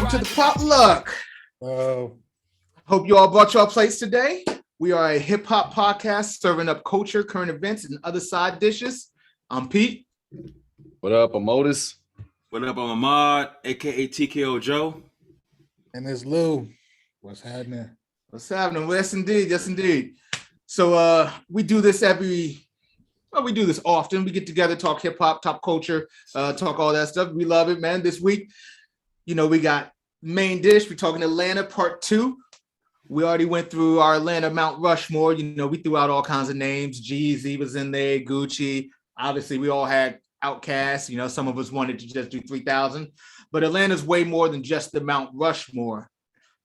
welcome to the Potluck. Hope you all brought your plates today. We are a hip hop podcast serving up culture, current events, and other side dishes. I'm Pete. What up, I'm Otis. What up, I'm Ahmad, aka TKO Joe. And it's Lou. What's happening? What's happening? Yes, indeed. Yes, indeed. So we do this we do this often. We get together, talk hip hop, top culture, talk all that stuff. We love it, man. This week, we got main dish. We're talking Atlanta part 2. We already went through our Atlanta Mount Rushmore. We threw out all kinds of names. Jeezy was in there, Gucci. Obviously, we all had Outkast. Some of us wanted to just do 3,000. But Atlanta's way more than just the Mount Rushmore.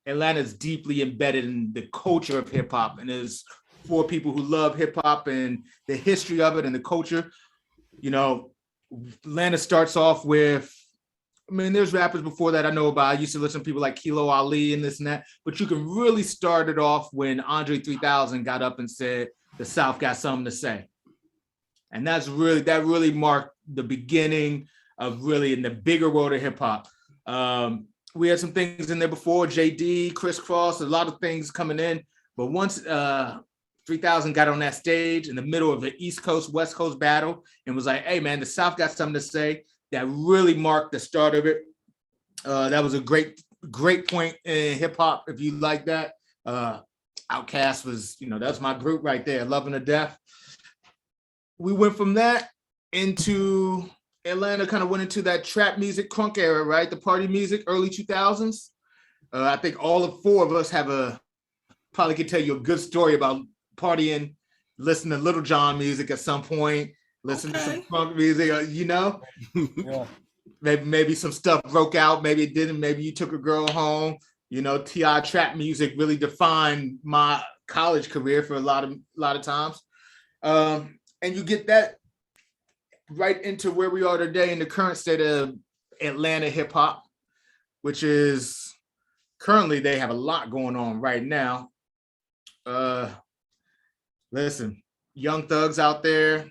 Atlanta's deeply embedded in the culture of hip hop and is for people who love hip hop and the history of it and the culture. Atlanta starts off with, there's rappers before that I know about. I used to listen to people like Kilo Ali and this and that, but you can really start it off when Andre 3000 got up and said, the South got something to say. And that really marked the beginning of really in the bigger world of hip hop. We had some things in there before, JD, Crisscross, a lot of things coming in. But once 3000 got on that stage in the middle of the East Coast, West Coast battle and was like, hey, man, the South got something to say, that really marked the start of it. That was a great point in hip hop, if you like that. Outkast was, that's my group right there, loving to death. We went from that into Atlanta, kind of went into that trap music crunk era, right? The party music, early 2000s. I think all of 4 of us probably could tell you a good story about partying, listening to Little John music at some point, listening to some crunk music, Yeah. Maybe some stuff broke out, maybe it didn't, maybe you took a girl home. T.I. trap music really defined my college career for a lot of times. And you get that right into where we are today in the current state of Atlanta hip hop, which is currently they have a lot going on right now. Listen, Young Thugs out there,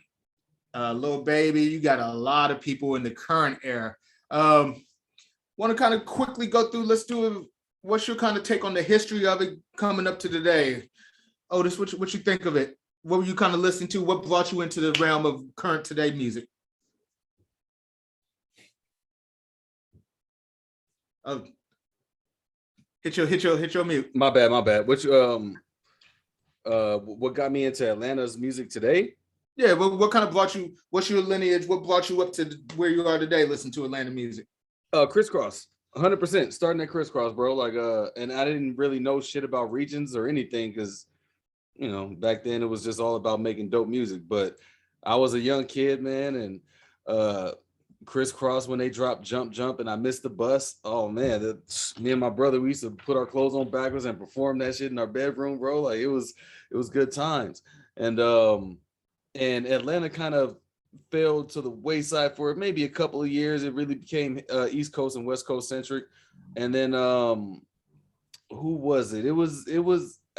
Lil Baby, you got a lot of people in the current era. Want to kind of quickly go through, what's your kind of take on the history of it coming up to today? Otis, what you think of it? What were you kind of listening to? What brought you into the realm of current today music? Oh, hit your mute. My bad. What got me into Atlanta's music today? Yeah, what kind of brought you? What's your lineage? What brought you up to where you are today? Listen to Atlanta music. Crisscross, 100%. Starting at Crisscross, bro. And I didn't really know shit about regions or anything because, back then it was just all about making dope music. But I was a young kid, man, and Crisscross when they dropped Jump and I missed the bus. Oh man, me and my brother, we used to put our clothes on backwards and perform that shit in our bedroom, bro. Like it was good times. And Atlanta kind of fell to the wayside for maybe a couple of years. It really became East Coast and West Coast centric. And then who was it? It was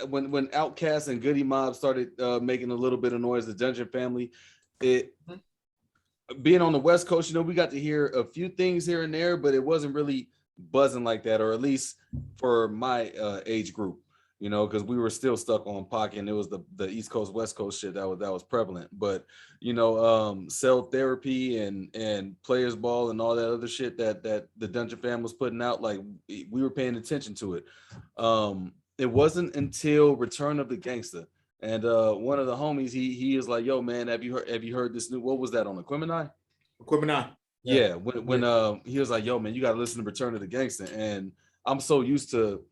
when Outkast and Goody Mob started making a little bit of noise, the Dungeon Family. Being on the West Coast, we got to hear a few things here and there, but it wasn't really buzzing like that, or at least for my age group, because we were still stuck on Pac, and it was the East Coast, West Coast shit that was prevalent. But Cell Therapy and Players Ball and all that other shit that the Dungeon Fam was putting out, like we were paying attention to it. It wasn't until Return of the Gangsta. And one of the homies, he is like, yo, man, have you heard this new, what was that on Aquemini? Yeah, when he was like, yo, man, you got to listen to Return of the Gangsta. And I'm so used to,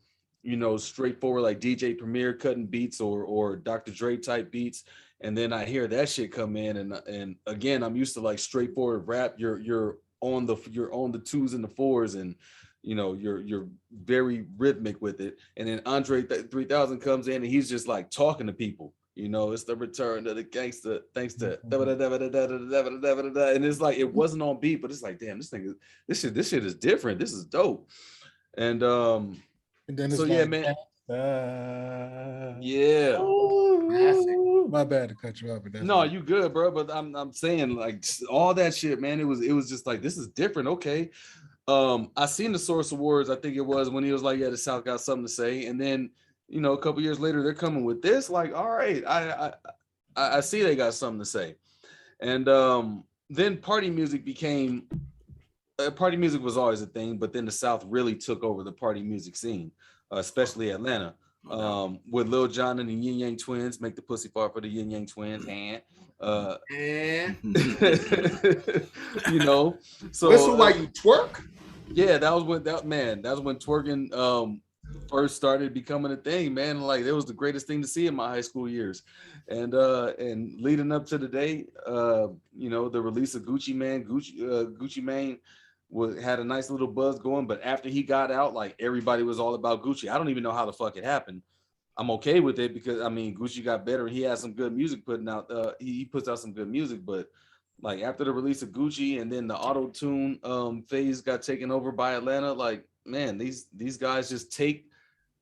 straightforward like DJ Premier cutting beats or Dr. Dre type beats. And then I hear that shit come in. And again, I'm used to like straightforward rap. You're on the 2s and the 4s and, you're very rhythmic with it. And then Andre 3000 comes in and he's just like talking to people. It's the return of the gangster thanks to and it's like it wasn't on beat, but it's like, damn, this shit is different. This is dope. And then it's so like, yeah, man. Yeah. My bad to cut you off. But no, you good, bro. But I'm saying like all that shit, man. It was just like, this is different. Okay. I seen the Source Awards. I think it was when he was like, "Yeah, the South got something to say," and then a couple years later, they're coming with this. Like, all right, I see they got something to say, and then party music became. Party music was always a thing, but then the South really took over the party music scene, especially Atlanta, with Lil Jon and the Yin Yang Twins, make the pussy fart for the Yin Yang Twins, and so whistle while you twerk. Yeah, that was when twerking first started becoming a thing, man. Like, it was the greatest thing to see in my high school years, and leading up to the day, the release of Gucci Mane had a nice little buzz going. But after he got out, like, everybody was all about Gucci. I don't even know how the fuck it happened. I'm okay with it because, I mean, Gucci got better. He has some good music putting out. He puts out some good music, but like, after the release of Gucci and then the auto-tune phase got taken over by Atlanta, like, man, these guys just take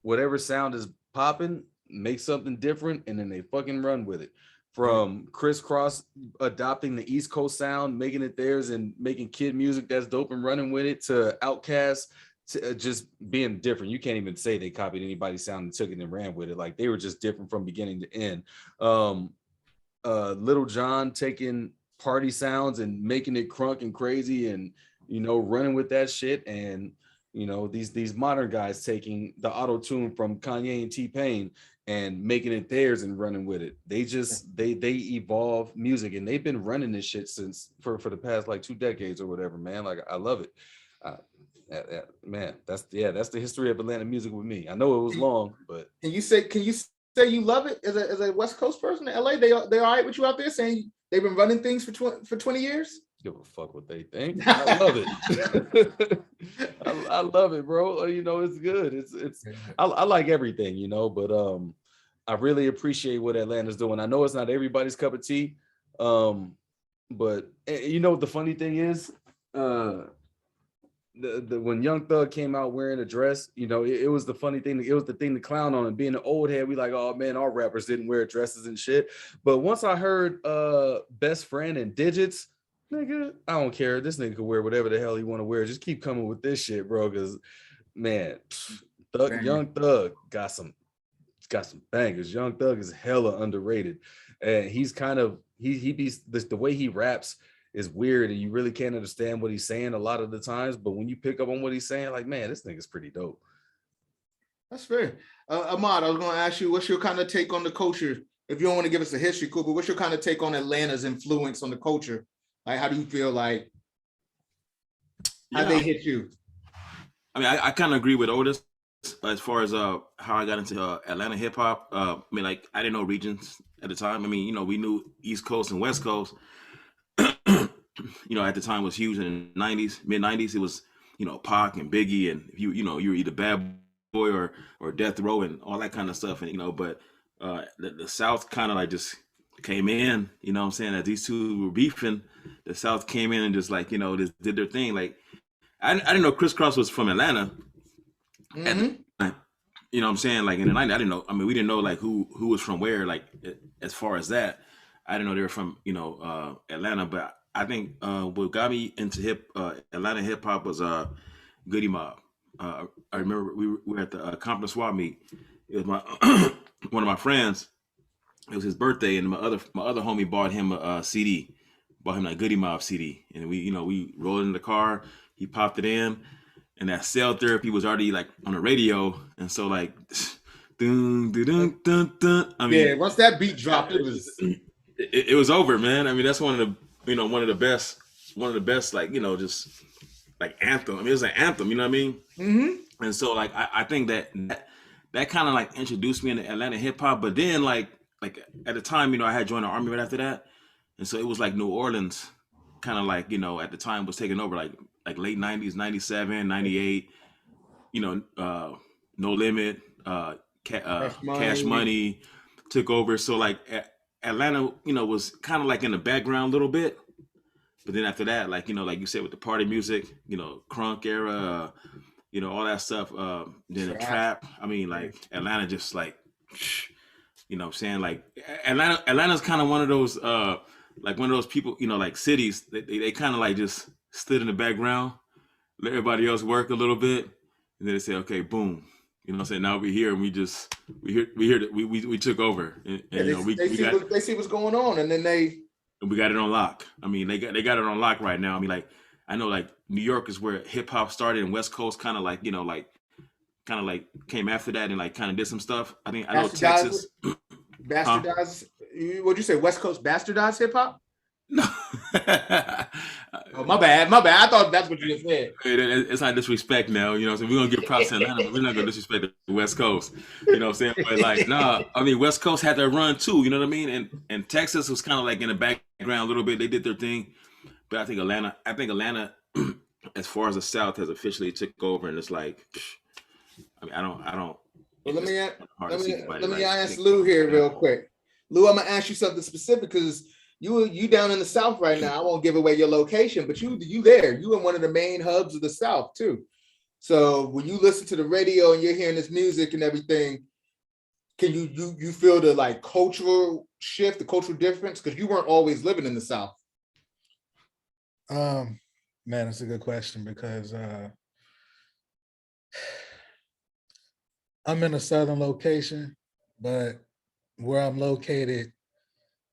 whatever sound is popping, make something different, and then they fucking run with it. From Criss Cross adopting the East Coast sound, making it theirs, and making kid music that's dope and running with it, to Outkast, to just being different. You can't even say they copied anybody's sound and took it and ran with it. Like, they were just different from beginning to end. Little John taking party sounds and making it crunk and crazy, and running with that shit, and these modern guys taking the auto-tune from Kanye and T-Pain and making it theirs and running with it. They just they evolve music, and they've been running this shit since for the past like 2 decades or whatever, man. Like, I love it. Man, that's the history of Atlanta music with me. I know it was long, but Can you say you love it as a West Coast person in LA? They all right with you out there saying they've been running things for 20 years? Give a fuck what they think. I love it. I love it, bro. It's good. I like everything, but I really appreciate what Atlanta's doing. I know it's not everybody's cup of tea, but the funny thing is, when Young Thug came out wearing a dress, it was the funny thing. It was the thing to clown on, and being an old head, we like, oh man, our rappers didn't wear dresses and shit. But once I heard Best Friend and Digits, nigga, I don't care. This nigga can wear whatever the hell he want to wear. Just keep coming with this shit, bro. Because, man, Young Thug got some bangers. Young Thug is hella underrated, and he's kind of the way he raps is weird, and you really can't understand what he's saying a lot of the times. But when you pick up on what he's saying, like, man, this nigga's pretty dope. That's fair. Ahmad, I was going to ask you, what's your kind of take on the culture? If you don't want to give us a history, cool, but what's your kind of take on Atlanta's influence on the culture? Like, how do you feel like, how they hit you? I mean, I kind of agree with Otis as far as how I got into Atlanta hip hop. I mean, like, I didn't know regions at the time. I mean, we knew East Coast and West Coast. At the time was huge in the 90s, mid 90s. It was, Pac and Biggie, and you were either Bad Boy or Death Row and all that kind of stuff. And, but the South kind of like just came in, what I'm saying, that these two were beefing. The South came in and just like, just did their thing. Like, I didn't know Criss Cross was from Atlanta. Mm-hmm. What I'm saying? Like, in the 90s, I didn't know. I mean, we didn't know like who was from where, like, as far as that. I didn't know they were from, Atlanta, but I think what got me into Atlanta hip hop was Goody Mob. I remember we were at the Compton Swap meet. It was my one of my friends. It was his birthday, and my other homie bought him a CD, bought him that Goody Mob CD, and we rolled in the car. He popped it in, and that Cell Therapy was already like on the radio, and so like, dun, dun, dun, dun, dun. I mean, yeah, once that beat dropped, it was over, man. I mean, that's one of the best, like, just like anthem. I mean, it's an anthem, you know what I mean? Mm-hmm. And so like, I think that kind of like introduced me into Atlanta hip hop. But then like at the time, I had joined the Army right after that. And so it was like New Orleans kind of like, at the time was taking over, like late 90s, 97, 98, No Limit, Cash Money took over. So like Atlanta, was kind of like in the background a little bit. But then after that, like, like you said, with the party music, crunk era, all that stuff, then the trap. I mean, like, Atlanta just like, what I'm saying? Like, Atlanta's kind of one of those, like one of those people, like cities, they kind of like just stood in the background let everybody else work a little bit, and then they say, okay, boom. You know what I'm saying? Now we're here and we took over. And Yeah, you know, they see what's going on, and then we got it on lock. I mean, they got it on lock right now. I mean, like I know like New York is where hip hop started, and West Coast kind of like, you know, like kind of like came after that and like kind of did some stuff. I know Texas bastardized. What'd you say? West Coast bastardized hip hop? No. Oh, my bad. I thought that's what you just said. It's not disrespect now, you know. So we're gonna give props to Atlanta, but we're not gonna disrespect the West Coast. You know what I'm saying? But like, nah, I mean West Coast had their run too, you know what I mean? And Texas was kind of like in the background a little bit. They did their thing. But I think Atlanta, as far as the South has officially took over, and it's like, I mean, I don't. Well, let me ask Lou here real quick. Lou, I'm gonna ask you something specific because you down in the South right now. I won't give away your location, but you there. You in one of the main hubs of the South too. So when you listen to the radio and you're hearing this music and everything, can you feel the like cultural shift, the cultural difference? Because you weren't always living in the South. Man, that's a good question because I'm in a southern location, but where I'm located,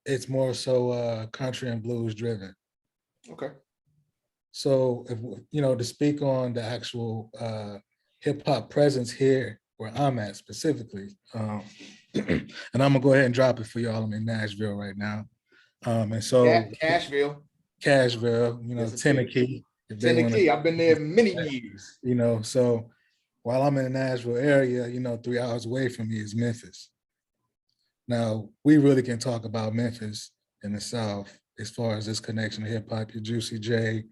it's more so country and blues driven. Okay. So if to speak on the actual hip hop presence here where I'm at specifically, and I'm gonna go ahead and drop it for y'all. I'm in Nashville right now. And so Cashville, Tennessee. Tennessee. I've been there many years. So while I'm in the Nashville area, 3 hours away from me is Memphis. Now we really can talk about Memphis in the South as far as this connection to hip hop. Your Juicy J,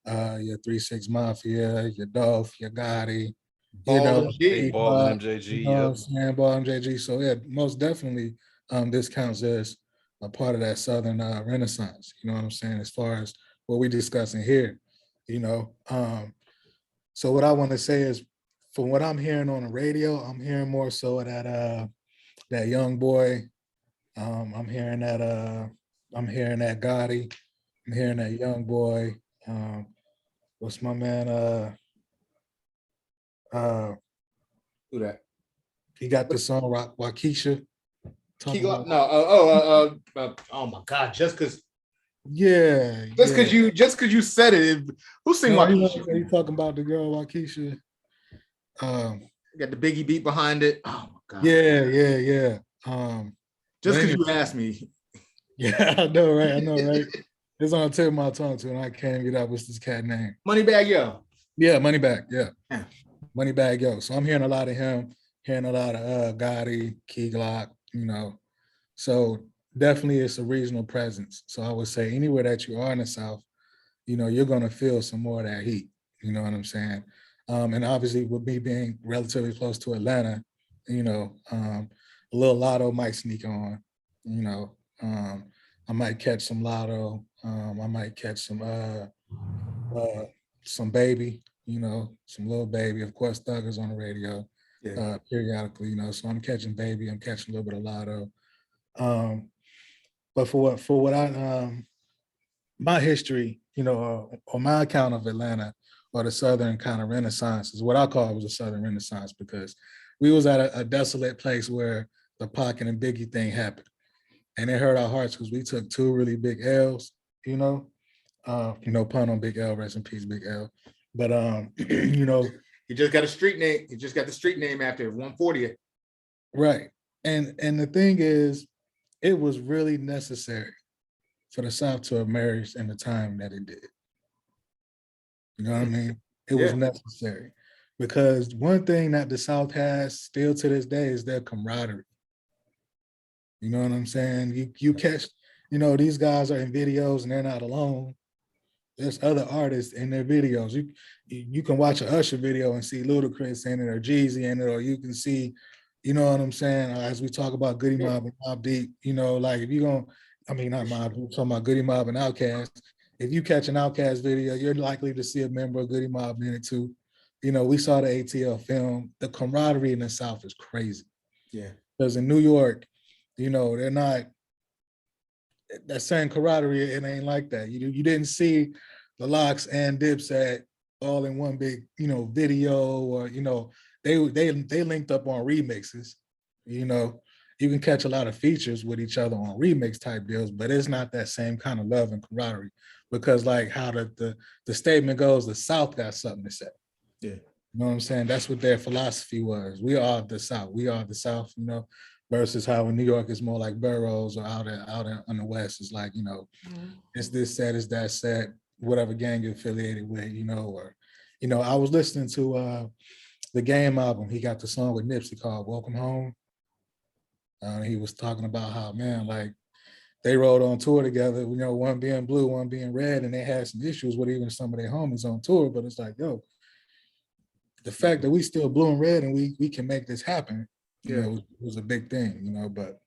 your 3 6 Mafia, your Dolph, your Gotti, Ball and MJG, Ball and MJG. So yeah, most definitely, this counts as a part of that Southern Renaissance. You know what I'm saying? As far as what we're discussing here, So what I want to say is, from what I'm hearing on the radio, I'm hearing more so that young boy. I'm hearing that Gotti. I'm hearing that young boy. What's my man? Who that? He got the song Waukesha. Oh my God! Just because you said it. Who sing Waukesha? Are you talking about the girl Waukesha? Got the Biggie beat behind it. Oh my God! Yeah. Just because you asked me. Yeah, I know, right? It's on the tip of my tongue too, and I can't get out. What's this cat name? Moneybagg Yo. Yeah, Moneybagg. Yeah. Moneybagg Yo. So I'm hearing a lot of him, hearing a lot of Gotti, Key Glock, So definitely it's a regional presence. So I would say anywhere that you are in the South, you're gonna feel some more of that heat. You know what I'm saying? And obviously with me being relatively close to Atlanta, a little Lotto might sneak on, I might catch some Lotto. I might catch some Baby, some Little Baby. Of course, Thugger's on the radio periodically, So I'm catching Baby. I'm catching a little bit of Lotto. But for what my history, or my account of Atlanta or the Southern kind of Renaissance is what I call it was a Southern Renaissance, because we was at a desolate place where the Pac and Biggie thing happened. And it hurt our hearts because we took 2 really big L's, pun on Big L, rest in peace, Big L. But he just got a street name. He just got the street name after 140th. Right. And the thing is, it was really necessary for the South to emerge in the time that it did. You know what I mean? It was necessary, because one thing that the South has still to this day is their camaraderie. You know what I'm saying? You catch, these guys are in videos and they're not alone. There's other artists in their videos. You can watch an Usher video and see Ludacris in it or Jeezy in it, or you can see, you know what I'm saying? As we talk about Goody Mob and Mobb Deep, like if you're going, not Mobb, we're talking about Goody Mob and Outkast. If you catch an Outkast video, you're likely to see a member of Goody Mob in it too. We saw the ATL film. The camaraderie in the South is crazy. Yeah. Because in New York, they're not that same camaraderie. It ain't like that. You didn't see the Locks and Dipset all in one big, video, or they linked up on remixes. You can catch a lot of features with each other on remix type deals, but it's not that same kind of love and camaraderie, because like how the statement goes, the South got something to say. Yeah. You know what I'm saying? That's what their philosophy was. We are the South. We are the South, versus how in New York it's more like boroughs, or out in the West it's like, it's this set, it's that set, whatever gang you're affiliated with, or, I was listening to the Game album. He got the song with Nipsey called Welcome Home. He was talking about how, man, like they rode on tour together, one being blue, one being red, and they had some issues with even some of their homies on tour. But it's like, yo, the fact that we still blue and red and we can make this happen, was a big thing, but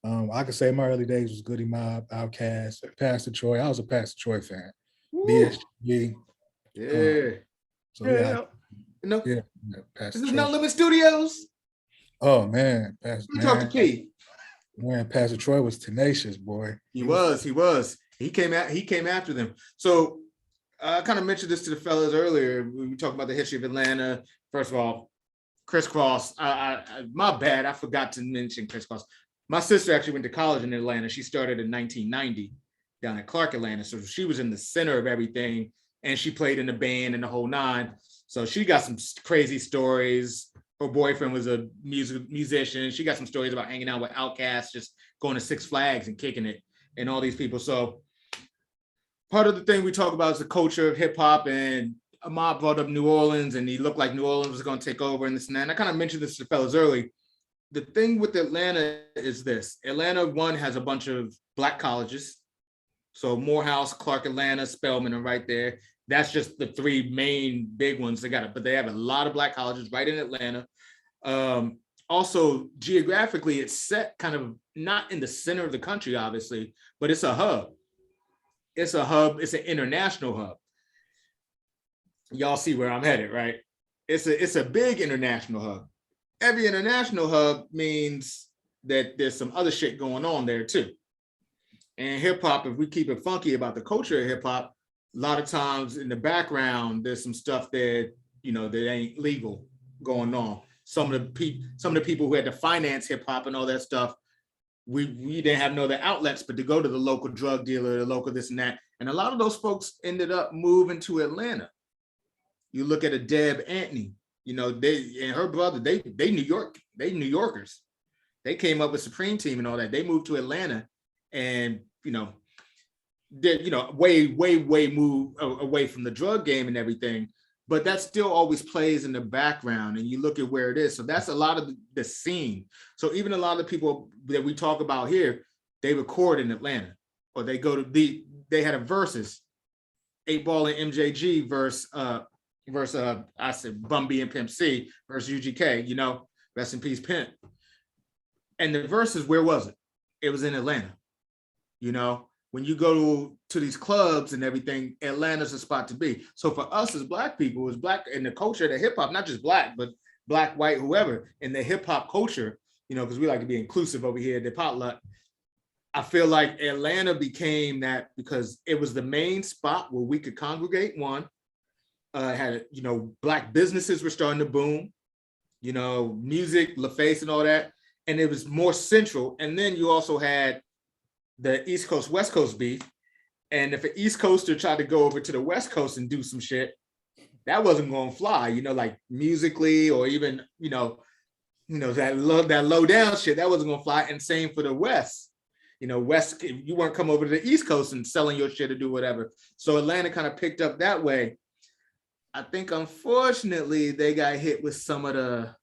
I could say my early days was Goody Mob, Outkast, Pastor Troy. I was a Pastor Troy fan. BSG. Yeah. So yeah, This Pastor is Troy. No Limit Studios. Oh man, We talk to P. Man, Pastor Troy was tenacious, boy. He was. He came after them. So I kind of mentioned this to the fellas earlier. We were talking about the history of Atlanta. First of all, Crisscross. My bad. I forgot to mention Crisscross. My sister actually went to college in Atlanta. She started in 1990 down at Clark, Atlanta. So she was in the center of everything, and she played in the band and the whole nine. So she got some crazy stories. Her boyfriend was a musician. She got some stories about hanging out with Outkast, just going to Six Flags and kicking it, and all these people. So part of the thing we talk about is the culture of hip hop, and Ahmad brought up New Orleans, and he looked like New Orleans was going to take over and this and that. And I kind of mentioned this to the fellas early. The thing with Atlanta is this. Atlanta, one, has a bunch of Black colleges. So Morehouse, Clark Atlanta, Spelman are right there. That's just the three main big ones they got it, but they have a lot of Black colleges right in Atlanta. Also, geographically, it's set kind of not in the center of the country, obviously, but it's a hub. It's an international hub. Y'all see where I'm headed, right? It's a big international hub. Every international hub means that there's some other shit going on there too. And hip hop, if we keep it funky about the culture of hip hop, a lot of times in the background, there's some stuff that, that ain't legal going on. Some of the people who had to finance hip hop and all that stuff, we didn't have no other outlets but to go to the local drug dealer, the local this and that. And a lot of those folks ended up moving to Atlanta. You look at a Deb Antony, they and her brother, they New Yorkers. They came up with Supreme Team and all that. They moved to Atlanta, and did way move away from the drug game and everything. But that still always plays in the background, and you look at where it is. So that's a lot of the scene. So even a lot of the people that we talk about here, they record in Atlanta, or they go to they had a versus 8 Ball and MJG versus I said Bun B and Pimp C versus UGK, rest in peace Pimp. And the verses, where was it? It was in Atlanta. When you go to these clubs and everything, Atlanta's a spot to be. So for us as Black people, as Black in the culture, the hip hop, not just Black, but Black, white, whoever, in the hip hop culture, because we like to be inclusive over here at the Potluck. I feel like Atlanta became that because it was the main spot where we could congregate. One, had Black businesses were starting to boom, music, LaFace and all that, and it was more central. And then you also had the East Coast, West Coast beef. And if an East Coaster tried to go over to the West Coast and do some shit, that wasn't going to fly, like musically, or even, that low down shit, that wasn't going to fly. And same for the West. West, you weren't come over to the East Coast and selling your shit or do whatever. So Atlanta kind of picked up that way. I think unfortunately they got hit with some of the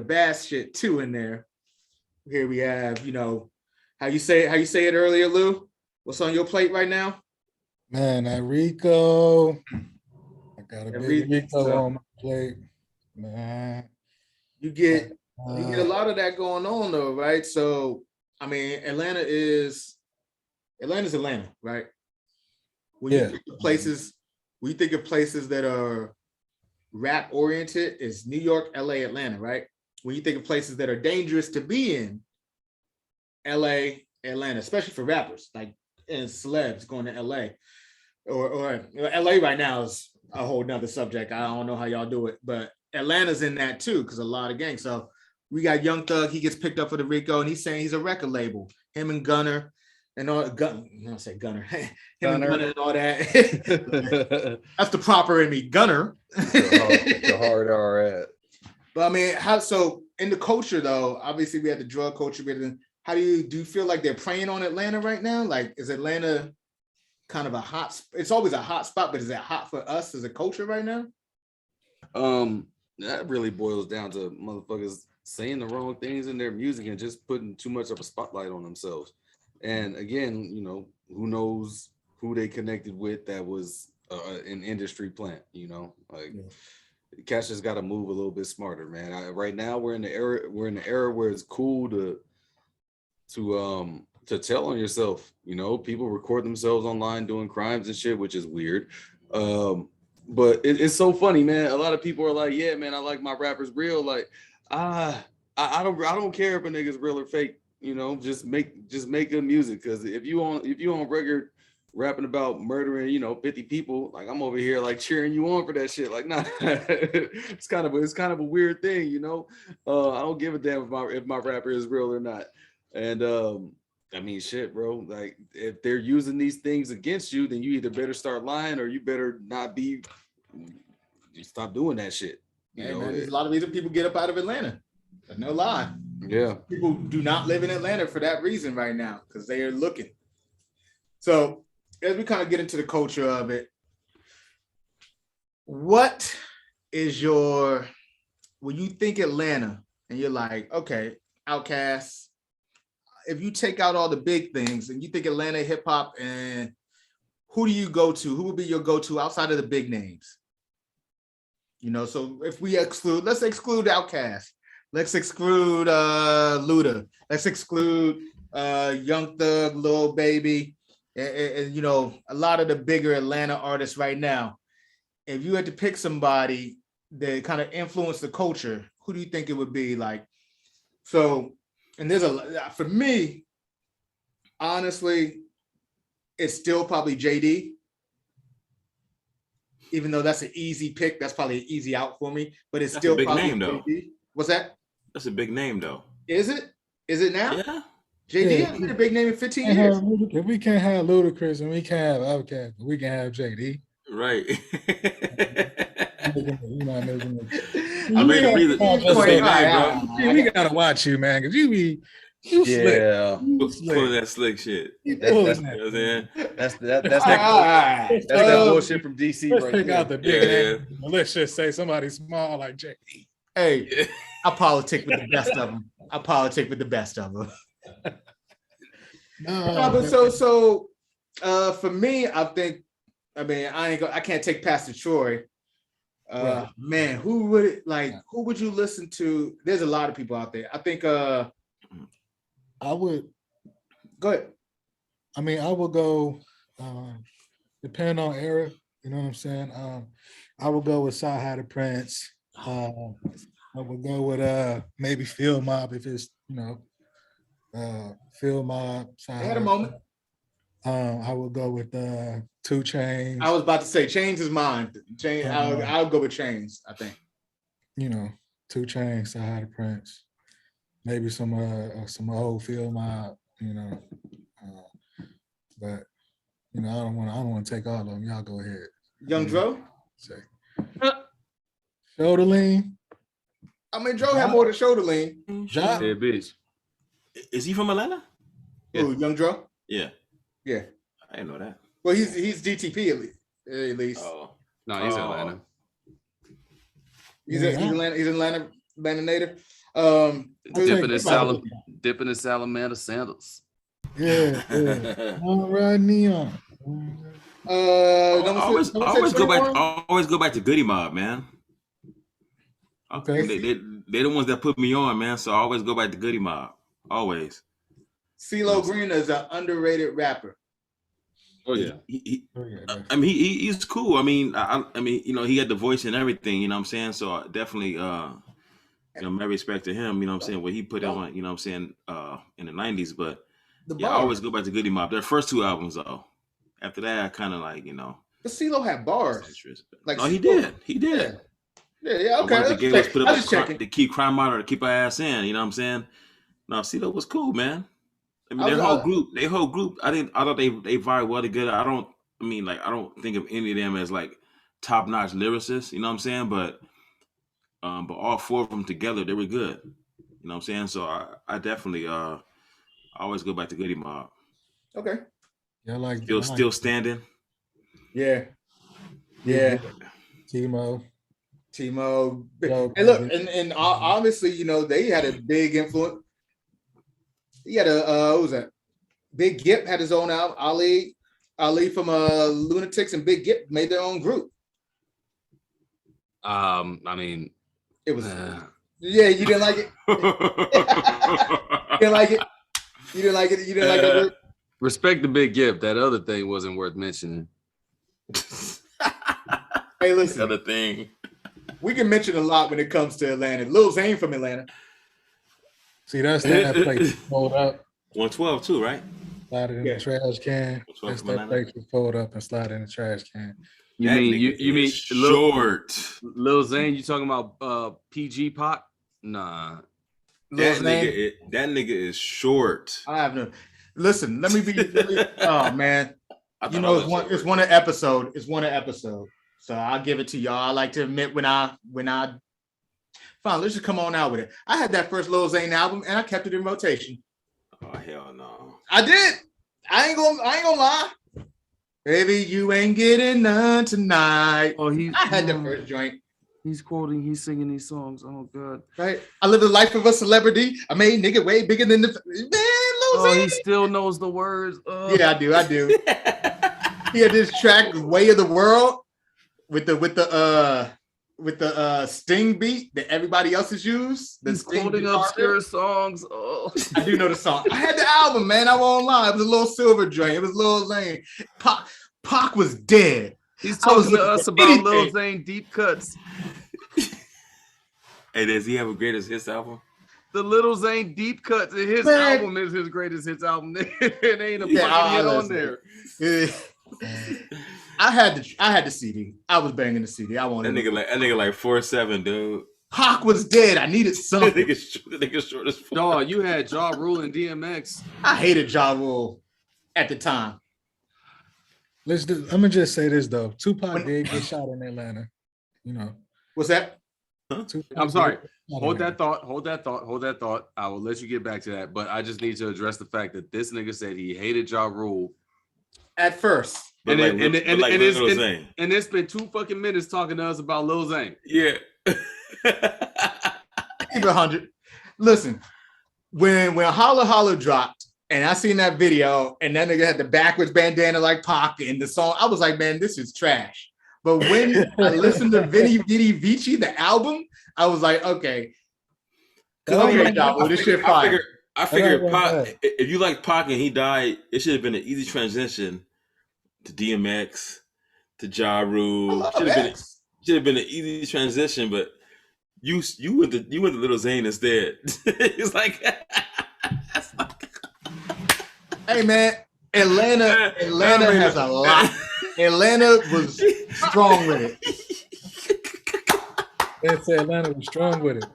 bad shit too in there. Here we have, how you say it earlier, Lou? What's on your plate right now? Man, that Rico. I got a big Rico on my plate. Man. You get a lot of that going on though, right? So I mean, Atlanta is Atlanta, right? When you think of places, that are rap oriented, it's New York, LA, Atlanta, right? When you think of places that are dangerous to be in, LA, Atlanta, especially for rappers, like and celebs going to LA. or LA right now is a whole nother subject. I don't know how y'all do it, but Atlanta's in that too because a lot of gangs. So we got Young Thug. He gets picked up for the Rico, and he's saying he's a record label. Him and Gunner and all. I say Gunner. Him and Gunner and all that. That's the proper in me, Gunner. the hard R at. But I mean, how so in the culture though? Obviously, we had the drug culture. How do you feel like they're preying on Atlanta right now? Like, is Atlanta kind of a hot? It's always a hot spot, but is it hot for us as a culture right now? That really boils down to motherfuckers saying the wrong things in their music and just putting too much of a spotlight on themselves. And again, you know, who knows who they connected with that was an industry plant, you know, like Cash just got to move a little bit smarter, man. Right now we're in the era where it's cool to tell on yourself, you know. People record themselves online doing crimes and shit, which is weird. But it's so funny, man. A lot of people are like, yeah, man, I like my rappers real. Like, I don't care if a nigga's real or fake, you know, just make good music. Cause if you on record rapping about murdering, you know, 50 people, like I'm over here like cheering you on for that shit. Like, nah, it's kind of a weird thing, you know. I don't give a damn if my rapper is real or not. And I mean, shit, bro. Like, if they're using these things against you, then you either better start lying or you better not be. You stop doing that shit. You know, man, there's a lot of reasons people get up out of Atlanta. There's no lie. Yeah, people do not live in Atlanta for that reason right now because they are looking. So as we kind of get into the culture of it, what is when you think Atlanta and you're like, okay, Outkast. If you take out all the big things and you think Atlanta hip hop, and who do you go to? Who would be your go-to outside of the big names? You know, so if we let's exclude Outkast. Let's exclude Luda. Let's exclude Young Thug, Lil Baby, and you know, a lot of the bigger Atlanta artists right now. If you had to pick somebody that kind of influenced the culture, who do you think it would be? Like, so, and for me, honestly, it's still probably JD. Even though that's an easy pick, that's probably an easy out for me. But it's still a big probably name, though. JD. What's that? That's a big name, though. Is it? Is it now? Yeah. JD has been a big name in 15 years. If we can't have Ludacris and we can't have Outkast, we can have JD. Right. You know, I made a reason. We gotta watch you, man, because you slick. Pulling that slick shit. That's You know what I'm saying? that's that bullshit from DC. Let's right pick there. out the big name. Let's just say somebody small like JD. Hey, I politic with the best of them. But for me, I can't take Pastor Troy. Right. Man, who would you listen to? There's a lot of people out there. I think I would go ahead. I mean, I would go depending on era, you know what I'm saying? I would go with Sci-Hi the Prince. I would go with maybe Field Mob if it's, you know, Field Mob. I had a moment. I would go with 2 Chainz. I was about to say Chainz is mine. I'll go with Chainz, I think. You know, 2 Chainz, Sci-Hi the Prince. Maybe some old Field Mob, you know. But you know, I don't want to take all of them. Y'all go ahead. Young Dro? Shoulder lean. I mean, Dro had more than shoulder lean. Yeah, bitch. Is he from Atlanta? Who, Young Dro? Yeah. Yeah. I didn't know that. Well, he's DTP at least. Oh. No, he's in Atlanta. He's Atlanta native. Dipping in salamander sandals. Yeah. All right, Neon. Always go back to Goody Mob, man. Okay. They're the ones that put me on, man. So I always go back to Goody Mob. Always. CeeLo Green is an underrated rapper. Oh yeah. I mean, he's cool. I mean, you know, he had the voice and everything. You know what I'm saying? So definitely, you know, my respect to him. You know what I'm saying? What he put on. You know what I'm saying? In the '90s, but I always go back to Goody Mob. Their first 2 albums, though, after that, I kind of like, But CeeLo had bars. interest. Like, No, he CeeLo- did. Yeah, I okay. wanted to Let's get check. us put I up just checking. to keep crime out or to keep our ass in. You know what I'm saying? No, CeeLo was cool, man. I mean, their whole group. I thought they vibe well together. I don't think of any of them as like top notch lyricists. You know what I'm saying? But all four of them together, they were good. You know what I'm saying? So I definitely I always go back to Goody Mob. Okay. Yeah, like Still standing. Yeah. Big Timo. And look, and obviously, they had a big influence. He had what was that? Big Gip had his own album. Ali from Lunatics and Big Gip made their own group. I mean, It was yeah, you didn't like it? You didn't like it? You didn't like it? You didn't like that group? respect the Big Gip. That other thing wasn't worth mentioning. Hey, listen. Other thing. We can mention a lot when it comes to Atlanta. Lil Zane from Atlanta. See, that's that place fold up, 112 too, right? slide it in the trash can. That's that place you fold up and slide in the trash can. You mean short? Lil Zane? You talking about PG Pac? Nah. That nigga is short. I have no. Listen, let me oh man, it's one an episode. It's one an episode. So I'll give it to y'all. I like to admit when I fine. Let's just come on out with it. I had that first Lil Zane album and I kept it in rotation. Oh hell no! I did. I ain't gonna lie. Baby, you ain't getting none tonight. Oh, I had the first joint. He's singing these songs. Oh god. Right. I live the life of a celebrity. I made nigga way bigger than the man. Lil Zane. He still knows the words. Yeah, I do. He had this track, "Way of the World," with the Sting beat that everybody else has used. He's quoting obscure songs. Oh, I do know the song. I had the album, man. I won't lie. It was a little silver joint. It was Lil Zane. Pac was dead. He's talking to us about Lil Zane deep cuts. Hey, does he have a greatest hits album? The Lil Zane deep cuts. His album is his greatest hits album. It ain't a fucking hit on there. I had the CD. I was banging the CD. I wanted that nigga like 4'7", dude. Pac was dead. I needed something. That nigga short as fuck. Dog, you had Ja Rule and DMX. I hated Ja Rule at the time. I'm gonna just say this though. Tupac did get shot in Atlanta. What's that? Huh? I'm sorry. Hold that thought. I will let you get back to that. But I just need to address the fact that this nigga said he hated Ja Rule at first. And it's been 2 fucking minutes talking to us about Lil Zane. Yeah. Keep 100. Listen, when Holla Holla dropped, and I seen that video, and that nigga had the backwards bandana like Pac in the song, I was like, man, this is trash. But when I listened to Vini Vidi Vici, the album, I was like, okay. This shit fire. I figured Pac, if you like Pac and he died, it should have been an easy transition to DMX, to Ja Rule. Should have been an easy transition, but you went to Lil Zane instead. It's like, hey man, Atlanta has a lot. Atlanta was strong with it. They said Atlanta was strong with it.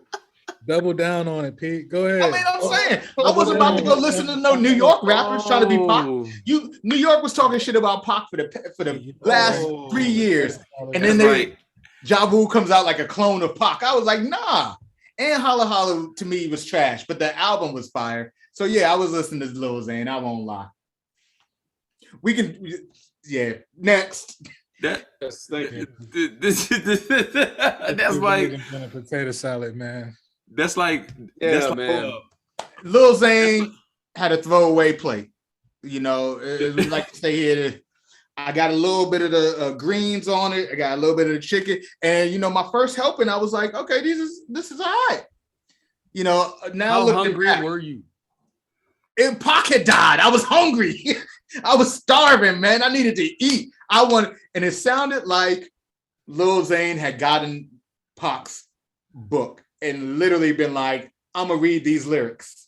Double down on it, Pete. Go ahead. I mean, I'm saying I wasn't about to go listen to no New York rappers trying to be Pac. New York was talking shit about Pac for the last 3 years, and then Ja Rule comes out like a clone of Pac. I was like, nah. And Holla Holla to me was trash, but the album was fire. So yeah, I was listening to Lil Zane. I won't lie. Next. That's like that's like a potato salad, man. That's like, man. Lil Zane had a throwaway plate. It was like to say here, I got a little bit of the greens on it. I got a little bit of the chicken, and my first helping, I was like, okay, this is all right. Now how hungry were you? And Pac had died. I was hungry. I was starving, man. I needed to eat. And it sounded like Lil Zane had gotten Pac's book and literally been like, I'm gonna read these lyrics.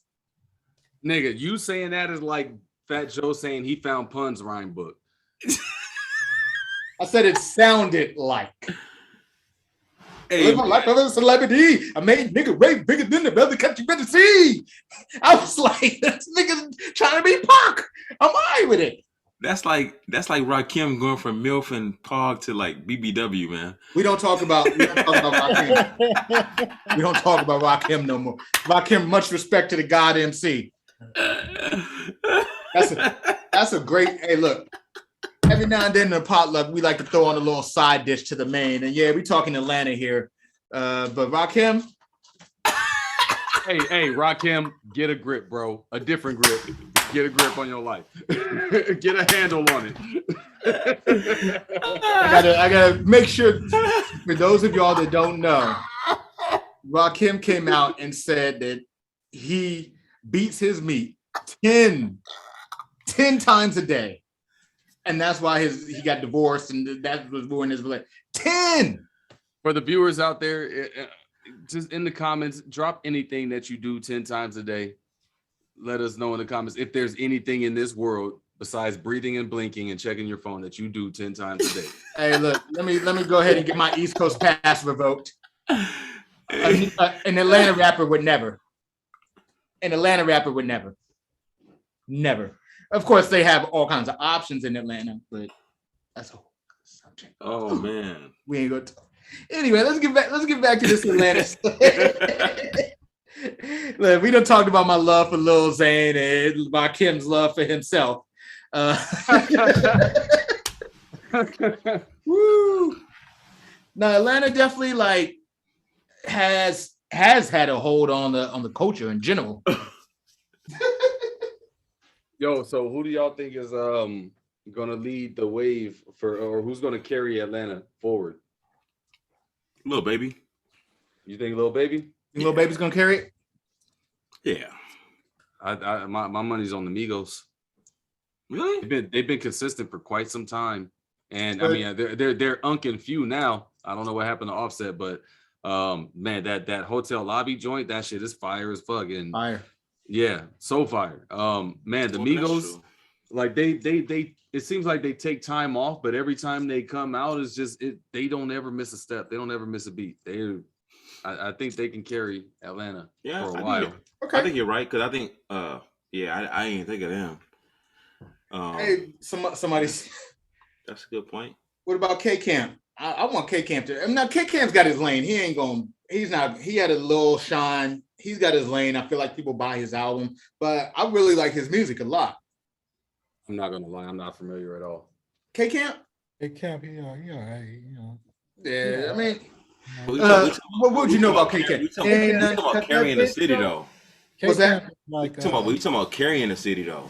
Nigga, you saying that is like Fat Joe saying he found Pun's rhyme book. I said it sounded like. Hey, Live my life of a celebrity. I made nigga rape bigger than the other country better see. I was like, this nigga trying to be Pac. I'm all right with it. that's like Rakim going from MILF and Pog to like BBW, man. We don't talk about Rakim. We don't talk about Rakim no more. Rakim, much respect to the God MC. That's a great. Hey, look. Every now and then in the potluck, we like to throw on a little side dish to the main. And yeah, we talking Atlanta here. But Rakim. Hey, Rakim, get a grip, bro. A different grip. Get a grip on your life. Get a handle on it. I gotta make sure, for those of y'all that don't know, Rakim came out and said that he beats his meat 10 times a day. And that's why he got divorced, and that was ruining his relationship. 10. For the viewers out there, just in the comments, drop anything that you do 10 times a day. Let us know in the comments if there's anything in this world besides breathing and blinking and checking your phone that you do 10 times a day. Hey, look, let me go ahead and get my East Coast pass revoked. An Atlanta rapper would never. An Atlanta rapper would never. Never. Of course, they have all kinds of options in Atlanta, but that's a whole subject. Oh man, we ain't going to. Anyway, let's get back to this Atlanta. Look, we done talked about my love for Lil Zane and Kim's love for himself. Woo! Now Atlanta definitely like has had a hold on the culture in general. Yo, so who do y'all think is gonna lead the wave or who's gonna carry Atlanta forward? Lil Baby. You think Lil Baby? Lil Baby's gonna carry it? Yeah. My money's on the Migos. Really? They've been consistent for quite some time, and I mean they're unking few now. I don't know what happened to Offset, but man, that hotel lobby joint, that shit is fire as fuck. And fire. Yeah, so fire. Man, the Migos, like they it seems like they take time off, but every time they come out, it's just they don't ever miss a step. They don't ever miss a beat. I think they can carry Atlanta for a while. Okay. I think you're right, because I think I ain't think of them. Hey, somebody. That's a good point. What about K Camp? I want K Camp to. Now K Camp's got his lane. He ain't going. He's not. He had a little shine. He's got his lane. I feel like people buy his album, but I really like his music a lot. I'm not gonna lie, I'm not familiar at all. K Camp? K Camp, yeah. I mean, what would you know about K Camp? We talking about carrying the city though. What's that? We talking about carrying the city though.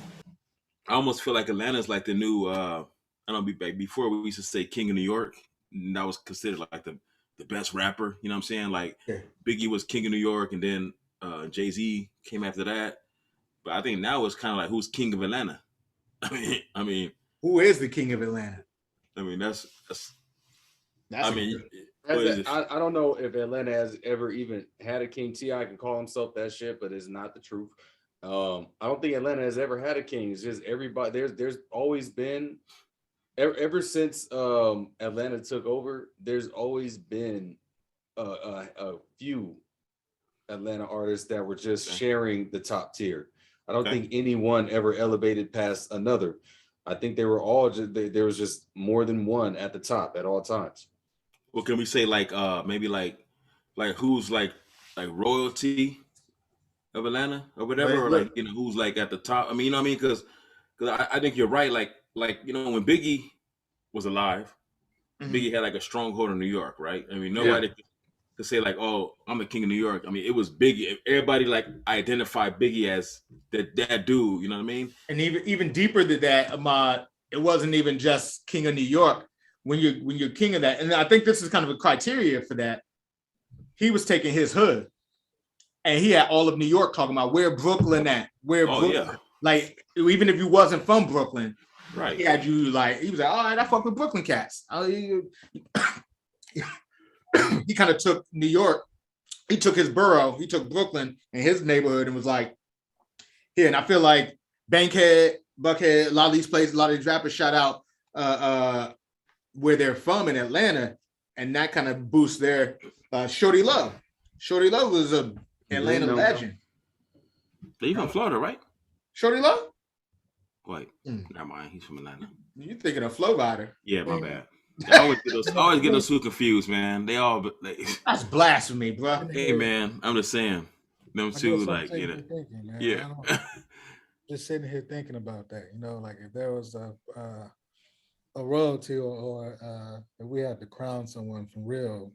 I almost feel like Atlanta's like the new. I don't know. Before we used to say King of New York, and that was considered like the best rapper. You know what I'm saying? Like Biggie was King of New York, and then Jay-Z came after that. But I think now it's kind of like who's King of Atlanta. I mean, who is the King of Atlanta? I mean, that's I mean, I don't know if Atlanta has ever even had a king. T.I. can call himself that shit, but it's not the truth. I don't think Atlanta has ever had a king. It's just everybody. There's always been, ever since Atlanta took over, there's always been a few Atlanta artists that were just sharing the top tier. I don't think anyone ever elevated past another. I think they were all just there was just more than one at the top at all times. Well, can we say like maybe like who's like royalty of Atlanta or whatever, or like who's like at the top? I mean, you know what I mean? Because I think you're right. Like when Biggie was alive, Biggie had like a stronghold in New York, right? I mean, nobody could say like, oh, I'm the king of New York. I mean, it was Biggie. Everybody like identified Biggie as that dude. You know what I mean? And even deeper than that, Ahmad, it wasn't even just king of New York. When you're king of that, and I think this is kind of a criteria for that. He was taking his hood, and he had all of New York talking about where Brooklyn at, like even if you wasn't from Brooklyn, right? He had you like he was like, all right, I fuck with Brooklyn cats. He kind of took New York. He took his borough. He took Brooklyn and his neighborhood and was like, here. And I feel like Bankhead, Buckhead, a lot of these places, a lot of these rappers shout out where they're from in Atlanta, and that kind of boosts their Shorty Love. Shorty Love was a Atlanta legend. They from Florida, right? Shorty Love? Wait, never mind. He's from Atlanta. You thinking of Flow Rider? Yeah, my bad. I always get those two confused, man. They all. That's blasphemy, bro. Hey, man, I'm just saying. Them two, like, you know. Thinking, Yeah. Just sitting here thinking about that, you know, like if there was a royalty or if we had to crown someone from real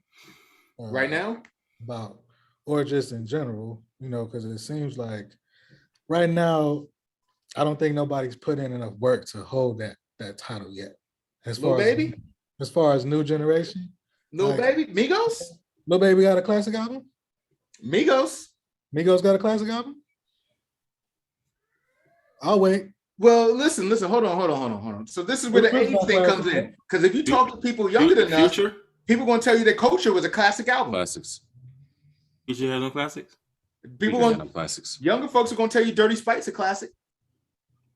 right now about, or just in general, you know, because it seems like right now, I don't think nobody's put in enough work to hold that title yet. As Lil far Baby, as far as new generation, Lil Baby, Migos, Lil Baby got a classic album. Migos got a classic album. I'll wait. Well, listen. Hold on. So this is where the age thing comes in. Because if you talk to people younger than us, people going to tell you that Culture was a classic album. Classics. Future has no classics? People want no classics. Younger folks are going to tell you Dirty Sprite's a classic.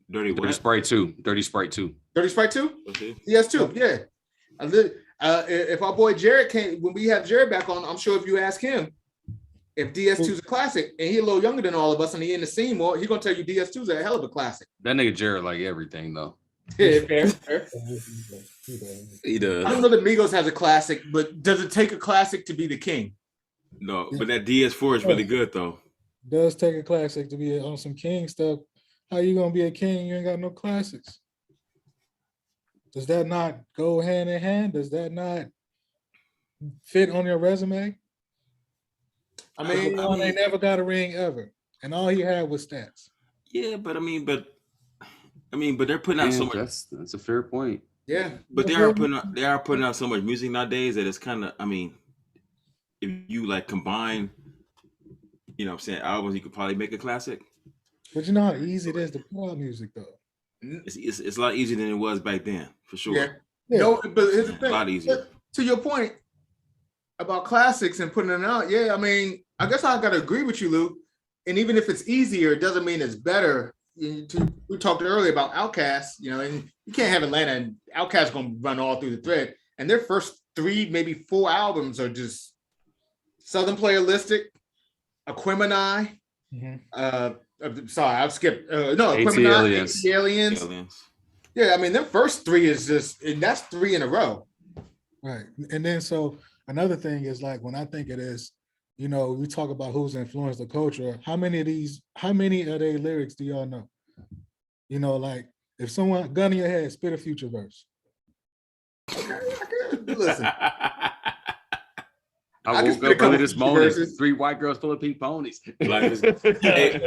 Dirty Sprite 2. Dirty Sprite 2. Dirty Sprite 2? Okay. Yes, too. Yeah. If our boy Jared came, when we have Jared back on, I'm sure if you ask him if DS2 is a classic, and he's a little younger than all of us, and he in the scene more, he's gonna tell you DS2 is a hell of a classic. That nigga Jared like everything though. Yeah, fair. He does. I don't know that Migos has a classic, but does it take a classic to be the king? No, but that DS4 is really good though. Does take a classic to be on some king stuff. How you gonna be a king? You ain't got no classics. Does that not go hand in hand? Does that not fit on your resume? I mean, they never got a ring ever, and all he had was stats. Yeah, but they're putting out so much. That's a fair point. Yeah, but they are putting out so much music nowadays that it's kind of. I mean, if you like combine, you know, what I'm saying albums, you could probably make a classic. But you know how easy it is to put out music, though. It's a lot easier than it was back then, for sure. Yeah. No, but here's the thing. A lot easier. To your point about classics and putting them out, yeah, I mean, I guess I gotta agree with you, Luke. And even if it's easier, it doesn't mean it's better. We talked earlier about Outkast, you know, and you can't have Atlanta and Outkast gonna run all through the thread. And their first 3, maybe 4 albums are just Southern Playalistic, Aquemini, sorry, I've skipped. No, Aquemini, Aliens. Yeah, I mean, their first 3 is just, and that's 3 in a row. Right. And then so another thing is like when I think of this, you know, we talk about who's influenced the culture. How many of their lyrics do y'all know? You know, like if someone gun in your head, spit a Future verse. Listen. I woke up early this morning. 3 white girls full of pink ponies. Life is hey,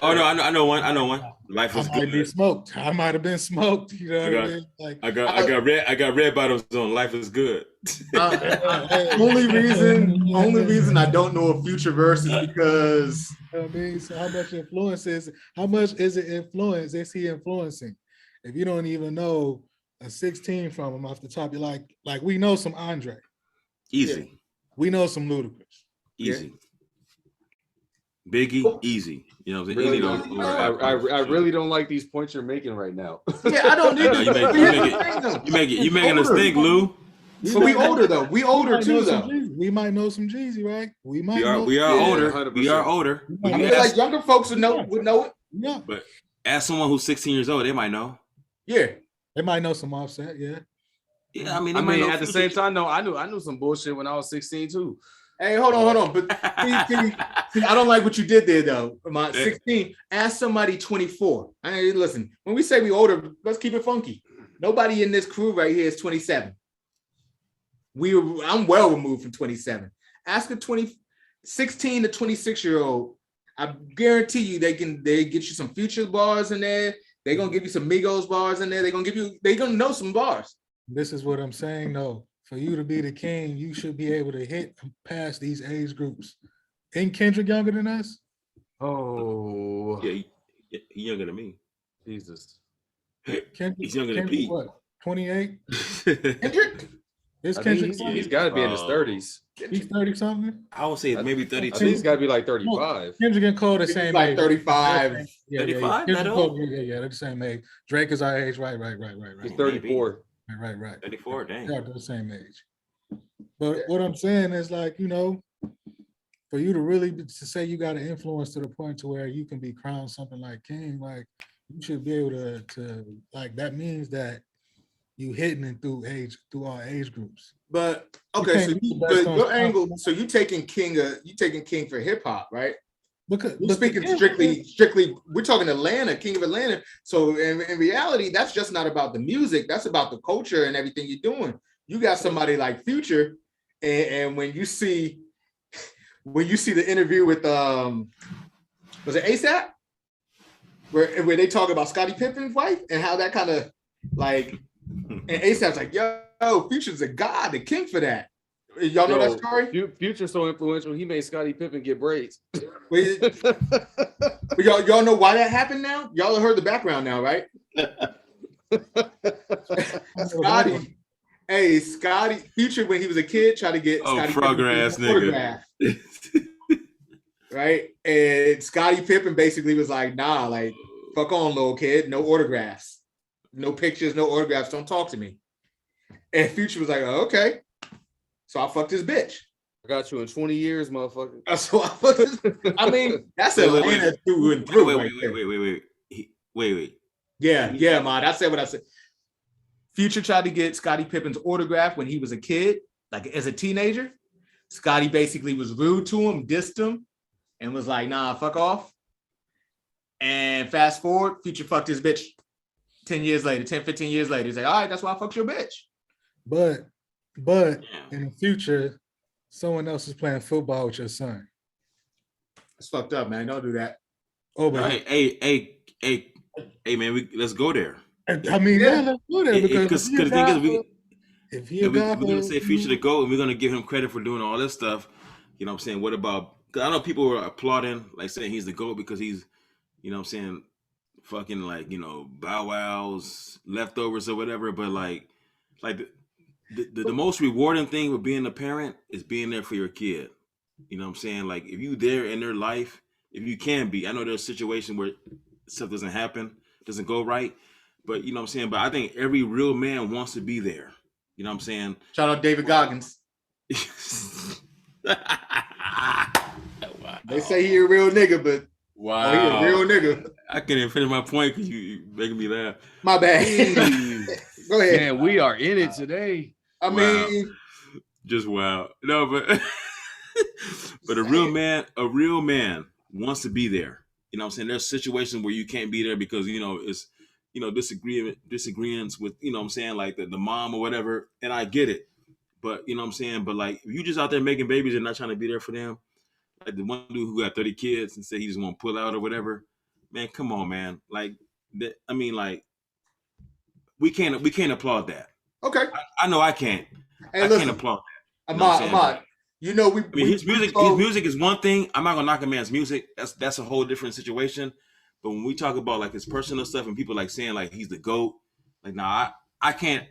I know one. Life is good. I might have been smoked. You know what I mean? Like I got red bottoms on. Life is good. Only reason I don't know a Future verse is because I mean, so how much is it influence? Is he influencing? If you don't even know a 16 from him off the top, you're like we know some Andre. Easy. Yeah. We know some Ludacris. Easy. Yeah. Biggie, easy. You know what I'm saying? Really, I really don't like these points you're making right now. Yeah, I don't need you making us think, Lou. But we older though. We older too though. We might know some Jeezy, right? We are older. 100%. We are older. I feel like younger folks would know it. Yeah. But as someone who's 16 years old, they might know. Yeah. They might know some Offset, yeah. Yeah, I mean, at the same time, no, I knew some bullshit when I was 16 too. Hey, hold on. But see, I don't like what you did there though. My 16. Ask somebody 24. Listen, when we say we older, let's keep it funky. Nobody in this crew right here is 27. I'm well removed from 27. Ask a 16 to 26-year-old. I guarantee you they get you some Future bars in there. They're gonna give you some Migos bars in there. They're gonna know some bars. This is what I'm saying, though. For you to be the king, you should be able to hit past these age groups. Ain't Kendrick younger than us? Oh. Yeah, he's younger than me. Jesus. He's younger than Pete. What, 28? Kendrick? Is I think Kendrick he's got to be in his 30s. He's 30 something? I would say maybe I think 32. he's got to be like 35. Kendrick and Cole the He's same like age. 35. Yeah, 35, Kendrick that and old? Cole, yeah, they're the same age. Drake is our age, right. He's 34. Right. 34, dang. Yeah, they're the same age. But what I'm saying is like, you know, for you to really to say you got an influence to the point to where you can be crowned something like king, like you should be able to like that means that you hitting it through all age groups. But You okay, can't so be the but best on your top. angle, so you taking King for hip hop, right? Because We're speaking strictly, we're talking Atlanta, King of Atlanta. So in reality, that's just not about the music, that's about the culture and everything you're doing. You got somebody like Future, and when you see the interview with was it ASAP? Where they talk about Scottie Pippen's wife and how that kind of like, and ASAP's like, yo, Future's a god, the king for that. Y'all know that story? Future's so influential, he made Scottie Pippen get braids. But y'all know why that happened now? Y'all have heard the background now, right? Scottie, Future, when he was a kid, tried to get Scottie Frogger ass nigga. Right? And Scottie Pippen basically was like, nah, like, fuck on, little kid, no autographs, no pictures, no autographs, don't talk to me. And Future was like, oh, okay. So I fucked this bitch. I got you in 20 years, motherfucker. So I fucked this. I mean, that's Atlanta through and through. Wait. Yeah, man. I said what I said. Future tried to get Scottie Pippen's autograph when he was a kid, like as a teenager. Scottie basically was rude to him, dissed him, and was like, nah, fuck off. And fast forward, Future fucked his bitch 10 years later, 10, 15 years later. He's like, all right, that's why I fucked your bitch. But in the future, someone else is playing football with your son. It's fucked up, man. Don't do that. Oh, but Hey, man, let's go there. I mean, yeah, let's do that because the thing is, we're gonna say Future to go, and we're gonna give him credit for doing all this stuff. You know what I'm saying? What about? Because I know people were applauding, like saying he's the GOAT because he's, you know what I'm saying, fucking like, you know, Bow Wow's leftovers or whatever. But like the most rewarding thing with being a parent is being there for your kid. You know what I'm saying? Like if you there in their life, if you can be. I know there's a situation where stuff doesn't happen, doesn't go right. But you know what I'm saying? But I think every real man wants to be there. You know what I'm saying? Shout out David Goggins. They say he a real nigga, but wow, he a real nigga. I can't even finish my point because you making me laugh. My bad. Go ahead. Man, we are in it today. I mean, just wow. No, but but a real man wants to be there. You know what I'm saying? There's situations where you can't be there because, you know, it's, you know, disagreements with, you know what I'm saying, like the mom or whatever. And I get it. But, you know what I'm saying? But like, if you just out there making babies and not trying to be there for them, like the one dude who got 30 kids and said he just want to pull out or whatever, man, come on, man. Like, that, I mean, like, we can't applaud that. okay. I know I can't. Hey, I listen, can't applaud that. Ahmad, you know, his music is one thing. I'm not gonna knock a man's music. That's a whole different situation. But when we talk about like his personal stuff and people like saying like he's the GOAT, like nah, I can't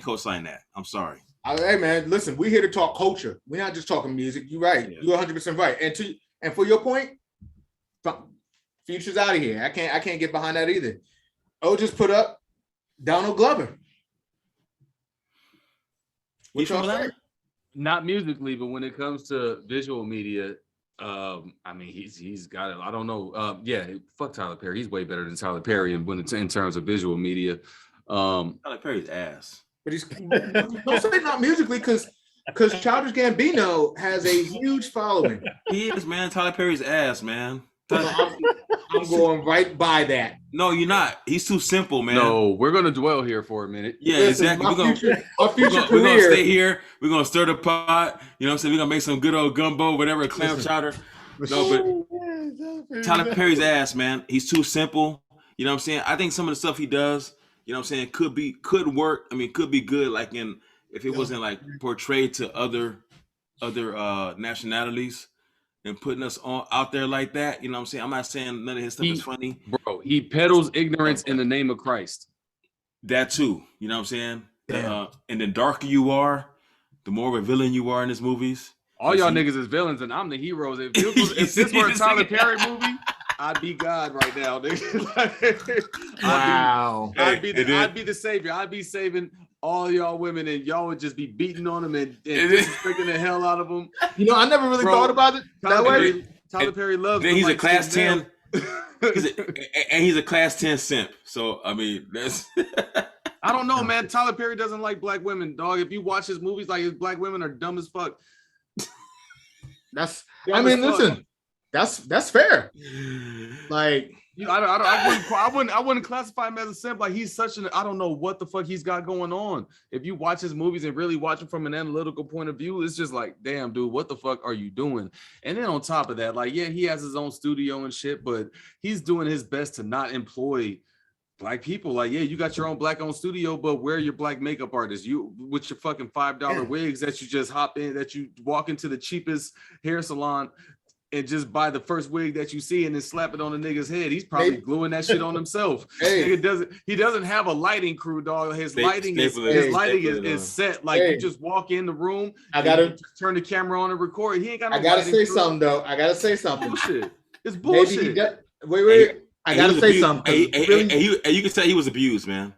co-sign that. I'm sorry. Hey man, listen, we're here to talk culture. We're not just talking music. You're right. Yeah. You're 100% right. And for your point, Future's out of here. I can't get behind that either. O just put up Donald Glover. What y'all say? Not musically, but when it comes to visual media, I mean, he's got it. I don't know. Yeah, fuck Tyler Perry. He's way better than Tyler Perry in terms of visual media. Tyler Perry's ass. But he's don't say not musically because Childish Gambino has a huge following. He is, man. Tyler Perry's ass, man. I'm going right by that. No, you're not. He's too simple, man. No, we're gonna dwell here for a minute. Yeah, listen, exactly. We're gonna stay here. We're gonna stir the pot. You know what I'm saying? We're gonna make some good old gumbo, whatever, clam chowder. No, but Tyler Perry's ass, man. He's too simple. You know what I'm saying? I think some of the stuff he does, you know what I'm saying, could work. I mean, could be good, like if it wasn't like portrayed to other nationalities. And putting us out there like that, you know what I'm saying? I'm not saying none of his stuff is funny. Bro, he peddles ignorance in the name of Christ. That too, you know what I'm saying? And the darker you are, the more of a villain you are in his movies. All y'all niggas is villains, and I'm the heroes. If this were a Tyler Perry movie, I'd be God right now, nigga. Wow. I'd be the savior. I'd be saving all y'all women, and y'all would just be beating on them and disrespecting the hell out of them. You know, I never really thought about it that way. Tyler Perry loves. Then he's a class 10. He's a class 10 simp. So I mean, that's. I don't know, man. Tyler Perry doesn't like black women, dog. If you watch his movies, like his black women are dumb as fuck. Listen, that's fair. Like, I wouldn't classify him as a simp. Like, he's such an, I don't know what the fuck he's got going on. If you watch his movies and really watch him from an analytical point of view, it's just like, damn, dude, what the fuck are you doing? And then on top of that, like, yeah, he has his own studio and shit, but he's doing his best to not employ black people. Like, yeah, you got your own black-owned studio, but where are your black makeup artists? You with your fucking $5 wigs that you just hop in, that you walk into the cheapest hair salon and just buy the first wig that you see and then slap it on the nigga's head. He's probably gluing that shit on himself. He doesn't have a lighting crew, dog. His lighting is set. Like, you just walk in the room. I gotta turn the camera on and record. He ain't got no. I gotta say something though. I gotta say something. Bullshit. It's bullshit. Wait. I gotta say something. And you can tell he was abused, man.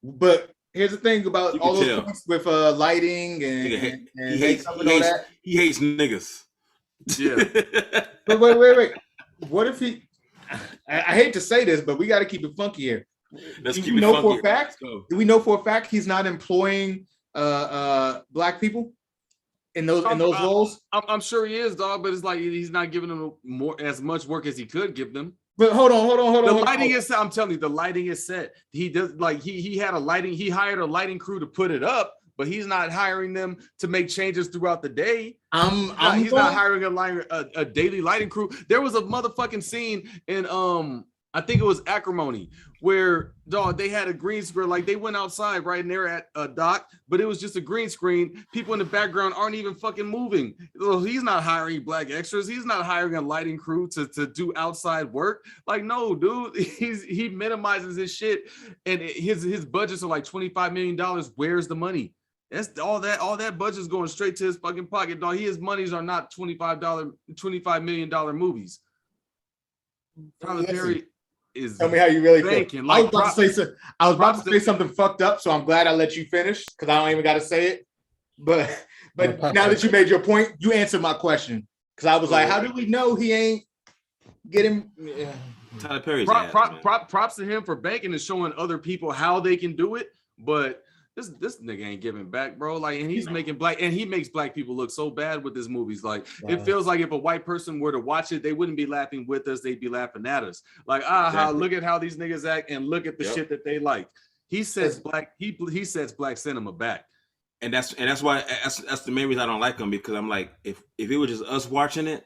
But here's the thing about all those points with lighting and he hates niggas. Yeah. But wait. What if he? I hate to say this, but we got to keep it funky here. Do we know for a fact he's not employing black people in those roles? I'm sure he is, dog. But it's like he's not giving them as much work as he could give them. But hold on. The lighting is set. I'm telling you, the lighting is set. He does like he had a lighting. He hired a lighting crew to put it up, but he's not hiring them to make changes throughout the day. He's not hiring a daily lighting crew. There was a motherfucking scene in I think it was Acrimony, where dog they had a green screen. Like, they went outside right there at a dock, but it was just a green screen. People in the background aren't even fucking moving. So he's not hiring black extras. He's not hiring a lighting crew to do outside work. Like, no, dude, he minimizes his shit, and his budgets are like $25 million. Where's the money? That's all that budget's going straight to his fucking pocket, dog. His monies are not $25 million movies. Tyler Perry is. Tell me how you really thinking. feel. Like, I was about to say something fucked up, so I'm glad I let you finish because I don't even got to say it. But now that you made your point, you answered my question because I was like, how do we know he ain't getting? Yeah. Tyler Perry's props to him for banking and showing other people how they can do it, but. This nigga ain't giving back, bro. Like, and he makes black people look so bad with his movies. Like, it feels like if a white person were to watch it, they wouldn't be laughing with us, they'd be laughing at us. Like, look at how these niggas act and look at the shit that they like. He sets black cinema back. And that's why that's the main reason I don't like him, because I'm like, if it was just us watching it,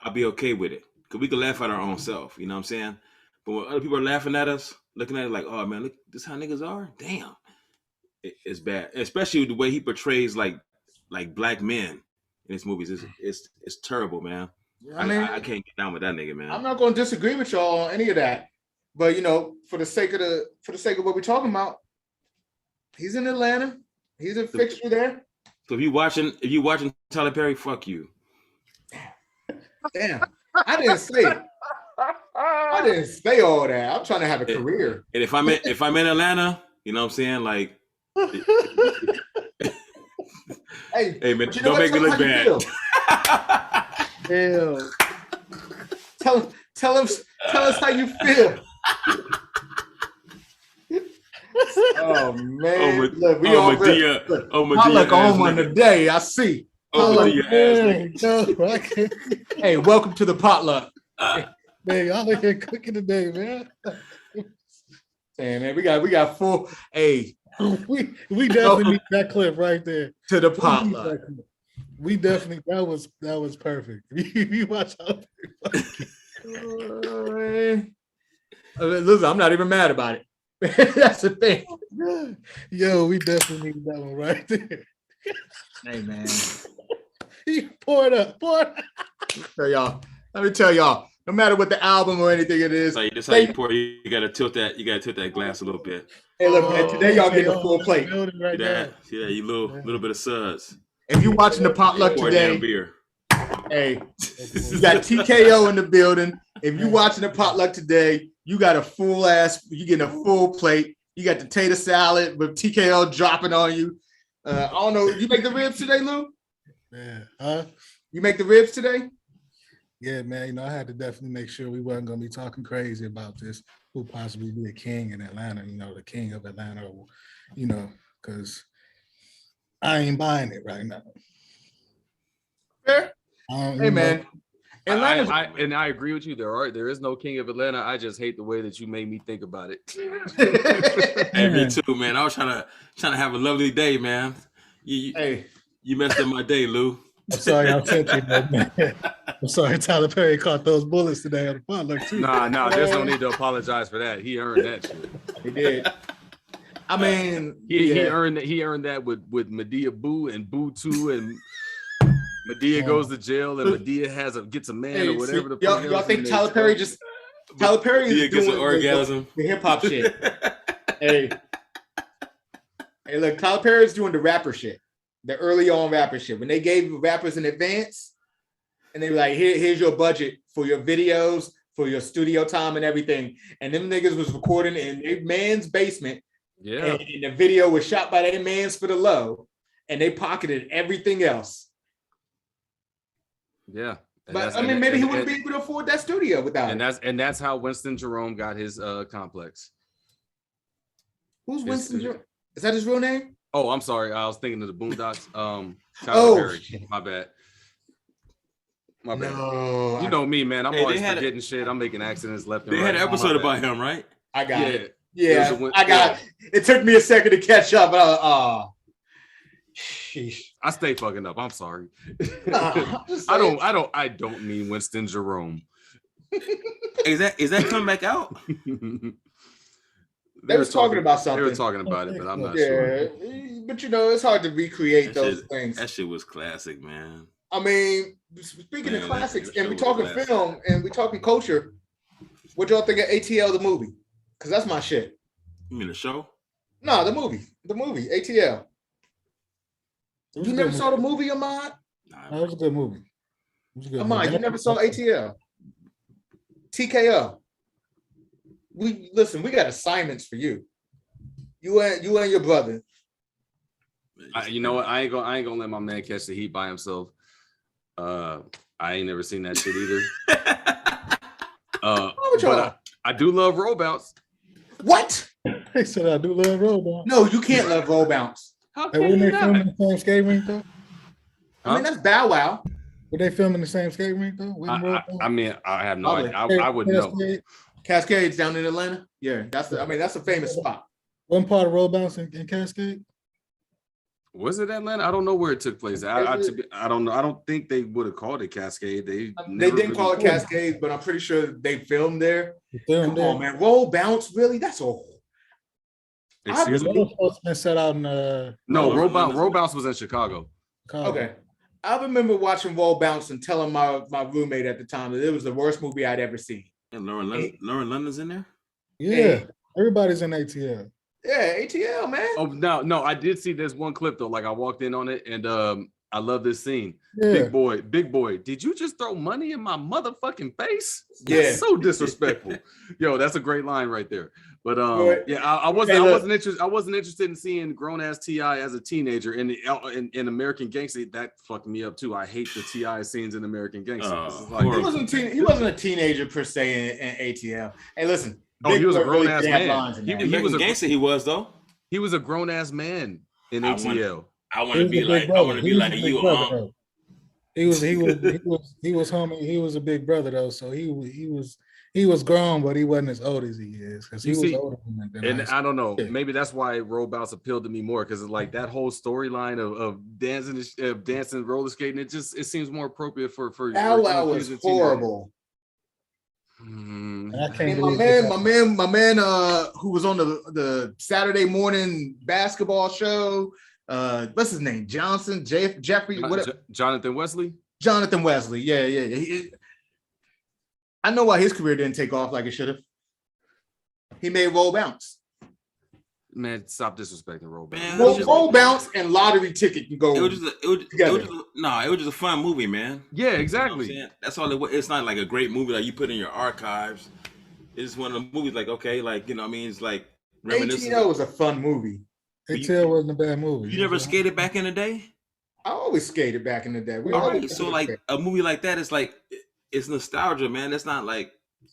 I'd be okay with it. Cause we could laugh at our own self, you know what I'm saying? But when other people are laughing at us, looking at it like, oh man, look, this how niggas are? Damn. It's bad, especially the way he portrays like black men in his movies. It's terrible, man. I mean, I can't get down with that nigga, man. I'm not going to disagree with y'all on any of that, but for the sake of what we're talking about, he's in Atlanta. He's a fixture there. So if you watching Tyler Perry, fuck you. Damn, I didn't say it. I didn't say all that. I'm trying to have a career. And if I'm in Atlanta, you know what I'm saying, like. Hey man, don't make me look bad. Hell. Tell us how you feel. Oh man, look, we all good. Potluck on one today. I see. Hey, welcome to the potluck. Man, y'all are here cooking today, man. Hey man, we got full. Hey. We definitely need that clip right there to the potluck. We definitely that was perfect. You watch out. Listen, I'm not even mad about it. That's the thing. Yo, we definitely need that one right there. Hey man, you pour it up. Let me tell y'all. No matter what the album or anything it is, that's how you pour. You gotta tilt that glass a little bit. Hey, look, man. Today y'all getting a full plate. See that? You little bit of suds. If you're watching the potluck Pour a damn today, beer. hey, you got TKO in the building. If you're watching the potluck today, you got a full ass, you getting a full plate. You got the tater salad with TKO dropping on you. I don't know. You make the ribs today, Lou? Yeah. You make the ribs today? Yeah, man. You know, I had to definitely make sure we wasn't gonna be talking crazy about this. Who possibly be a king in Atlanta? You know, the king of Atlanta. You know, because I ain't buying it right now. Fair. Hey, man. Atlanta's I agree with you. There is no king of Atlanta. I just hate the way that you made me think about it. Hey, me too, man. I was trying to have a lovely day, man. You messed up my day, Lou. I'm sorry, I'll take you, man. I'm sorry, Tyler Perry caught those bullets today on the potluck too. Nah, there's no need to apologize for that. He earned that shit. He did. I mean, he earned that with Medea Boo and Boo 2 and Medea goes to jail and Medea gets a man or whatever the fuck. Y'all think Tyler Perry is gets an doing orgasm. The hip hop shit. Hey, look, Tyler Perry is doing the rapper shit, the early on rapper shit. When they gave rappers an advance, and they were like, here's your budget for your videos, for your studio time and everything. And them niggas was recording in a man's basement. Yeah. And the video was shot by their mans for the low, and they pocketed everything else. Yeah. But I mean, maybe he wouldn't be able to afford that studio without it. And that's how Winston Jerome got his complex. Who's Winston Jerome? Is that his real name? Oh, I'm sorry. I was thinking of the Boondocks. Tyler Perry. My bad. No, you know me, man. I'm always forgetting shit. I'm making accidents left and right. They had an episode about him, right? I got it. Yeah, I got it. It took me a second to catch up. I stay fucking up. I'm sorry. I don't mean Winston Jerome. Is that coming back out? They were talking about something. They were talking about it, but I'm not sure. But you know, it's hard to recreate those things. That shit was classic, man. I mean, speaking of classics, and we talking film and we talking culture, what y'all think of ATL the movie? Because that's my shit. You mean the show? No, the movie ATL. You never saw the movie, Ahmad? No, it was a good movie. Ahmad, you never saw ATL? TKO. We got assignments for you. You and your brother. You know what? I ain't gonna let my man catch the heat by himself. I ain't never seen that shit either. But I do love roll bounce. What? They said I do love roll bounce. No, you can't love roll bounce. How can you they not? filming the same skate rink though? I mean, that's Bow Wow. Were they filming the same skate rink though? I mean, I have no idea. I would know. Cascades down in Atlanta. Yeah, that's a famous spot. One part of roll bounce in Cascade. Was it Atlanta? I don't know where it took place. I don't know. I don't think they would have called it Cascade. They didn't call it Cascade, but I'm pretty sure they filmed there. Come on, man. Roll bounce, really? That's all. Excuse me? Set out in, no, roll bounce was in Chicago. Okay. I remember watching Roll Bounce and telling my roommate at the time that it was the worst movie I'd ever seen. And Lauren London's in there? Yeah. Everybody's in ATL. Yeah, ATL, man. Oh no, I did see this one clip though. Like I walked in on it, and I love this scene. Yeah. Big boy, did you just throw money in my motherfucking face? Yeah, that's so disrespectful. Yo, that's a great line right there. But I wasn't interested in seeing grown ass T.I. as a teenager in American Gangster. That fucked me up too. I hate the T.I. scenes in American Gangster. He wasn't a teenager per se in ATL. Hey, listen. Oh, he was a grown ass man. He was a gangster. He was though. He was a grown ass man in ATL. I want to be like you. He was homie. He was a big brother though, so he was grown, but he wasn't as old as he is because he was older than and I don't know. Maybe that's why Roll Bounce appealed to me more because like that whole storyline of dancing, roller skating. It seems more appropriate for. That was horrible. I can't my man, who was on the Saturday morning basketball show. What's his name? Jeffrey. Jonathan Wesley. Jonathan Wesley. Yeah. I know why his career didn't take off like it should have. He made Roll Bounce. Man, stop disrespecting Roll Bounce. Man, it was just- Roll Bounce and Lottery Ticket can go. It was just together. it was just a fun movie, man. Yeah, You know what I'm exactly. saying? That's all it was. It's not like a great movie that you put in your archives. It's one of the movies like, okay, like, you know what I mean? It's like reminiscent. ATL was a fun movie. ATL wasn't a bad movie. You never skated back in the day? I always skated back in the day. All right, so like a movie like that is like, it's nostalgia, man. It's not like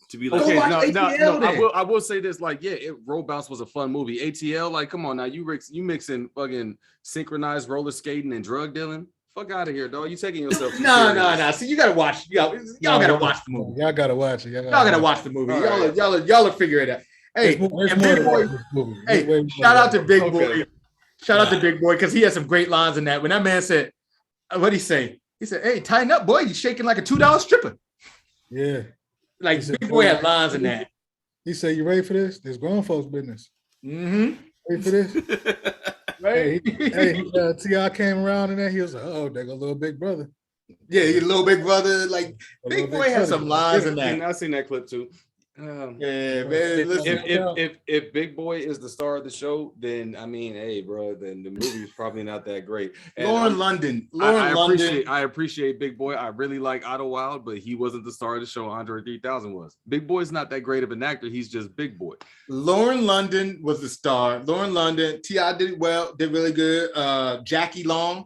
to be like, Okay, watch no, ATL then. I will say this, like, yeah, Roll Bounce was a fun movie. ATL, like, come on now, you mixing fucking synchronized roller skating and drug dealing. Fuck out of here, dog. You taking yourself too No. serious. See, you gotta watch. Y'all gotta watch the movie. Y'all gotta watch it. Y'all gotta watch the movie. All right. Y'all will figure it out. Hey, There's more and to Big Boy. watch this movie. Hey, Way more shout out to Big Okay. Boy. Shout out to Big Boy because he had some great lines in that. When that man said, "What'd he say?" He said, "Hey, tighten up, boy. You shaking like a $2 stripper." Yeah. Like He said, Big Boy had lines in that. He said, "You ready for this? This grown folks business. Mm-hmm. Ready for this?" Right? Ti came around and then he was like, "Oh, there go little big brother." Yeah, your little big brother. Like A Big little Boy big had brother. some lines in that. I seen that clip too. Yeah, man. Listen, If Big Boy is the star of the show, then I mean, hey, bro, then the movie is probably not that great. And Lauren London. I appreciate Big Boy. I really like Otto Wild, but he wasn't the star of the show. Andre 3000 was. Big Boy's not that great of an actor. He's just Big Boy. Lauren London was the star. Lauren London. T.I. did well, did really good. Jackie Long.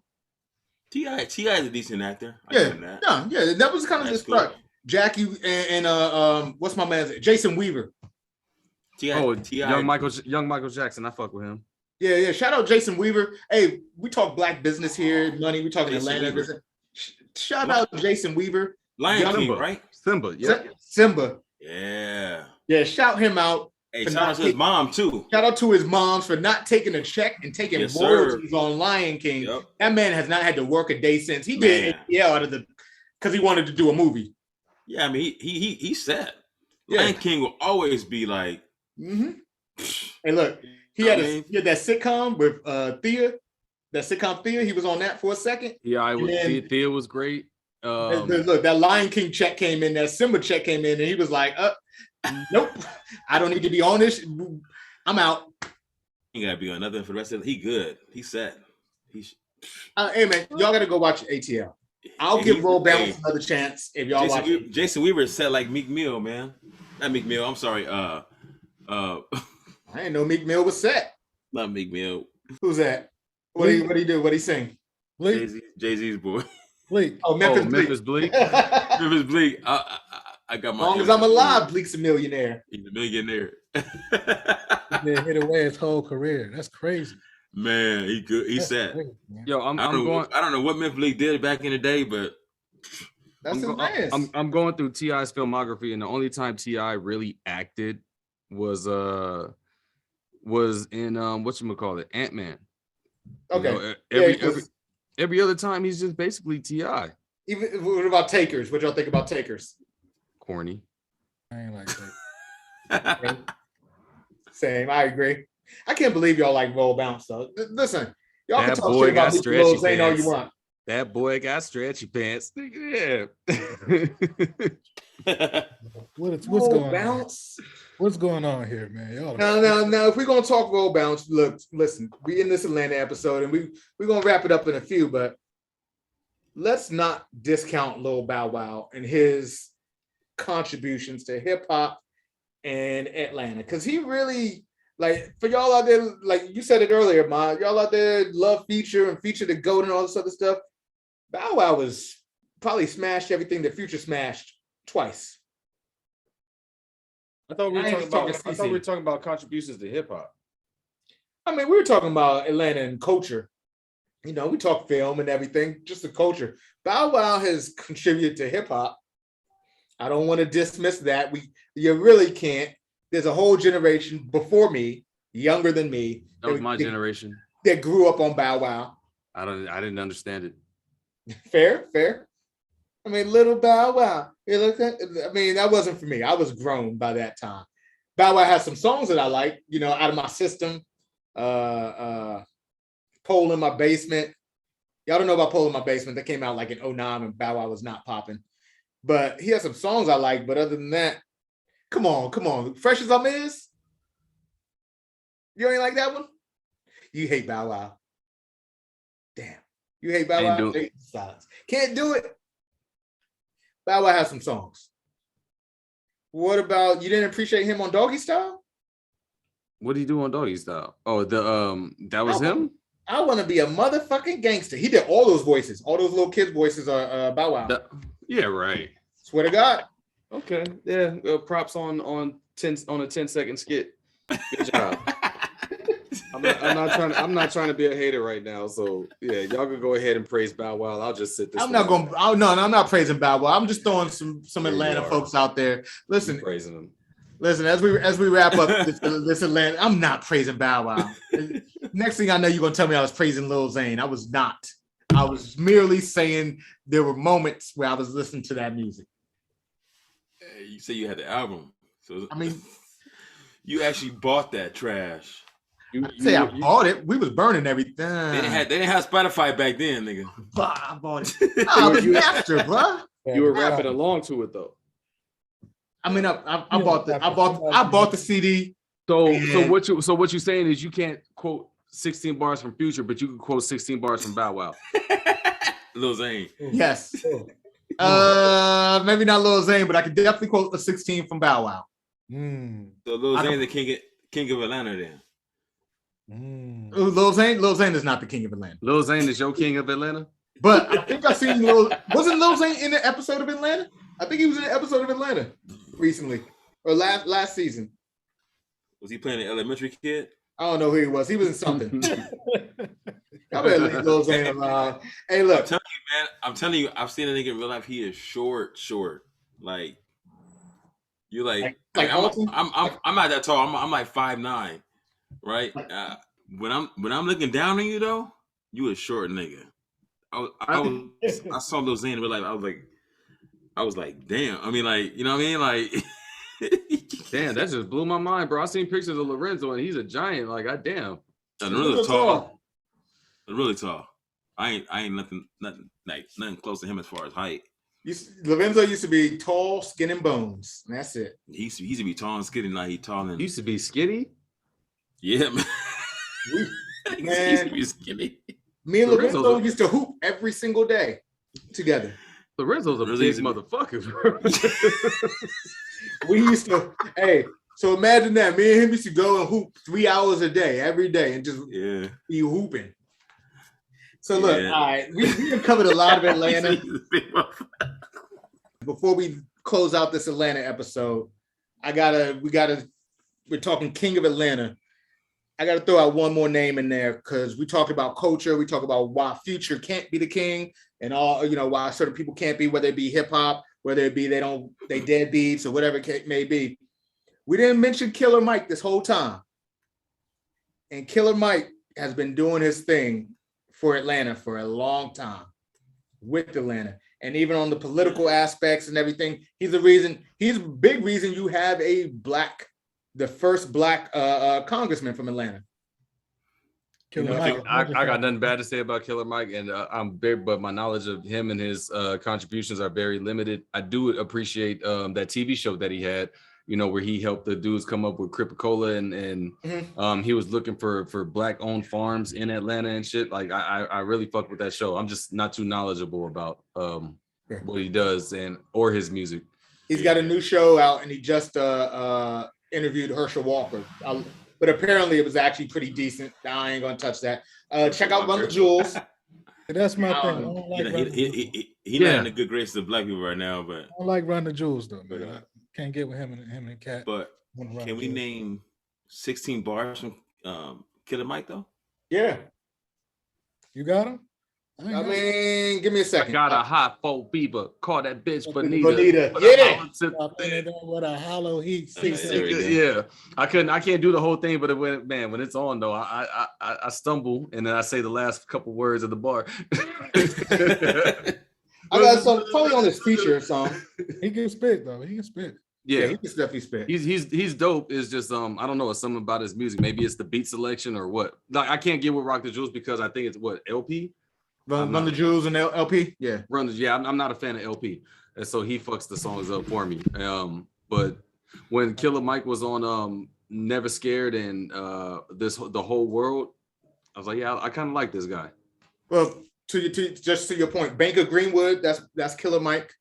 T.I. is a decent actor. I Yeah, give him that. yeah, that was kind of That's the start. cool. Jackie and what's my man's name? Jason Weaver. T.I. Young Michael Jackson. I fuck with him. Yeah. Shout out Jason Weaver. Hey, we talk black business here, money. We talking Jason Atlanta Weaver. business. Shout out Jason Weaver. Lion King, Simba. right? Simba, yeah. Simba. Yeah. Yeah, shout him out. Hey, For shout out not to his taking- mom too. Shout out to his moms for not taking a check and taking Yes, sir. royalties on Lion King. Yep. That man has not had to work a day since he Man. did ATL out of the because he wanted to do a movie. Yeah, I mean he said Yeah. Lion King will always be like, Mm-hmm. Hey, look, he Know had what I mean? he had that sitcom with Thea, that sitcom Thea. He was on that for a second. Yeah, And then- Thea was great. Look, that Lion King check came in, that Simba check came in, and he was like, nope, I don't need to be on this. I'm out. he gotta be on nothing for the rest of it. He good. He set. Hey man, y'all gotta go watch ATL. I'll give Roll Bounce another chance if y'all watch it. Jason Weaver is set like Meek Mill, man. Not Meek Mill. I'm sorry. I didn't know Meek Mill was set. Not Meek Mill. Who's that? What he do? What he sing? Bleak, Jay-Z's boy. Bleak. Oh, Memphis Memphis Bleak. As Memphis Bleak. I got my. long as I'm alive, Bleak's a millionaire. He's a millionaire. He hit away his whole career. That's crazy. Man, he good. He That's set. crazy, man. Yo, I don't know what Memphis Bleak did back in the day, but That's his man. I'm going through T.I.'s filmography, and the only time T.I. really acted was in whatchamacallit, Ant-Man. Okay. You know, Yeah, every other time he's just basically T.I. even what about Takers? What y'all think about Takers? Corny. I ain't like that. Same, I agree. I can't believe y'all like Roll Bounce though. Listen, y'all That can talk boy shit about got Meek Mill, stretchy saying all you pants. want. That boy got stretchy pants. Yeah. What's Roll going on? Bounce. What's going on here, man? Y'all No. If we're gonna talk Roll Bounce, look, listen, we in this Atlanta episode, and we're gonna wrap it up in a few, but let's not discount Lil Bow Wow and his contributions to hip hop and Atlanta, because he really, like, for y'all out there, like you said it earlier, Ma, y'all out there love Feature and Feature the GOAT and all this other stuff. Bow Wow was probably smashed everything that Future smashed twice. I thought we I ain't just talking CC. talking about contributions to hip hop. I mean, we were talking about Atlanta and culture. You know, we talk film and everything, just the culture. Bow Wow has contributed to hip hop. I don't want to dismiss that. You really can't. There's a whole generation before me, younger than me, That was my generation. that grew up on Bow Wow. I didn't understand it. Fair. I mean, little Bow Wow. I mean, that wasn't for me. I was grown by that time. Bow Wow has some songs that I like, you know, Out of My System, Pole in My Basement. Y'all don't know about Pole in My Basement. That came out like in 2009 when Bow Wow was not popping. But he has some songs I like, but other than that, come on. Fresh as I'm is. You ain't like that one? You hate Bow Wow. Damn. You hate Bow Ain't Wow? do it. Silence. Can't do it. Bow Wow has some songs. What about you didn't appreciate him on Doggy Style? What did he do on Doggy Style? Oh, that was him? I want to be a motherfucking gangster. He did all those voices. All those little kids' voices are Bow Wow. Yeah, right. Swear to God. Okay. Yeah. Props on a 10-second skit. Good job. I'm not trying to be a hater right now. So yeah, y'all can go ahead and praise Bow Wow. I'll just sit this. I'm not praising Bow Wow. I'm just throwing some There you Atlanta are. folks out there. Listen, Praising them. listen. As we wrap up this Atlanta, I'm not praising Bow Wow. Next thing I know, you're gonna tell me I was praising Lil Zane. I was not. I was merely saying there were moments where I was listening to that music. You say you had the album, so I mean, you actually bought that trash. I bought it. We was burning everything. They didn't have Spotify back then, nigga. I bought it. I was master, bro. You were rapping along to it though. I mean, I bought the CD. So what you saying is you can't quote 16 bars from Future, but you can quote 16 bars from Bow Wow. Lil Zane. Yes. Maybe not Lil Zane, but I could definitely quote a 16 from Bow Wow. So Lil Zane, the king of Atlanta, then. Lil Zane is not the king of Atlanta. Lil Zane is your king of Atlanta? But I think I seen wasn't Lil Zane in an episode of Atlanta? I think he was in an episode of Atlanta recently or last season. Was he playing an elementary kid? I don't know who he was. He was in something. I better leave Lil Zane alone. Hey, look. I'm telling you, I've seen a nigga in real life. He is short. Like you're like I'm not that tall. I'm like 5'9", right? When I'm looking down on you though, you a short nigga. I saw Lil Zane in real life. I was like, damn. I mean, like, you know what I mean? Like, damn, that just blew my mind, bro. I seen pictures of Lorenzo and he's a giant. Like, goddamn. Really tall. Really tall. I ain't nothing close to him as far as height. Lorenzo used to be tall, skin and bones. And that's it. He used to be tall and skinny. Now he tall and. He used to be skinny. Yeah, man. Man, he used to be skinny. Me and Lorenzo used to hoop every single day together. Lorenzo's a big motherfucker, bro. We used to, so imagine that. Me and him used to go and hoop 3 hours a day, every day, and just be hooping. So look, all right, we covered a lot of Atlanta. Before we close out this Atlanta episode, we're talking King of Atlanta. I got to throw out one more name in there because we talk about culture. We talk about why Future can't be the king and all, why certain people can't be, whether it be hip hop, whether it be they deadbeats or whatever it may be. We didn't mention Killer Mike this whole time. And Killer Mike has been doing his thing for Atlanta for a long time with Atlanta. And even on the political aspects and everything, he's a big reason you have the first black congressman from Atlanta. I got nothing bad to say about Killer Mike, and but my knowledge of him and his contributions are very limited. I do appreciate that TV show that he had, where he helped the dudes come up with Cripicola and he was looking for black-owned farms in Atlanta and shit. Like I really fucked with that show. I'm just not too knowledgeable about what he does or his music. He's got a new show out, and he just interviewed Herschel Walker, but apparently it was actually pretty decent. I ain't gonna touch that. Check out Run the Jewels. That's my thing. I don't like he's not in the good graces of black people right now, but I don't like Run the Jewels though. But I can't get with him and Cat. But can we name 16 bars from Killer Mike though? Yeah, you got him. I mean, give me a second. I got a hot 4 Bieber. Call that bitch Bonita. Yeah. With a hollow heat. Yeah. I can't do the whole thing, but when it's on though, I stumble and then I say the last couple words of the bar. I got some probably on his feature song. He can spit though. He can spit. Yeah, he can definitely spit. He's dope. It's just I don't know, it's something about his music. Maybe it's the beat selection or what. Like I can't get with Rock the Jewels because I think it's what LP. Run the Jewels and LP, yeah. I'm not a fan of LP, and so he fucks the songs up for me. But when Killer Mike was on never scared, and the whole world. I was like, yeah, I kind of like this guy. Well, just to your point, Bank of Greenwood, that's Killer Mike.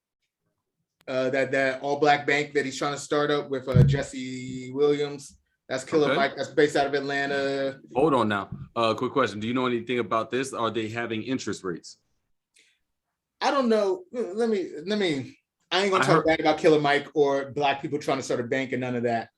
That all black bank that he's trying to start up with Jesse Williams. That's Killer Mike. That's based out of Atlanta. Hold on now. Quick question. Do you know anything about this? Are they having interest rates? I don't know. Let me. I ain't gonna talk bad about Killer Mike or black people trying to start a bank and none of that.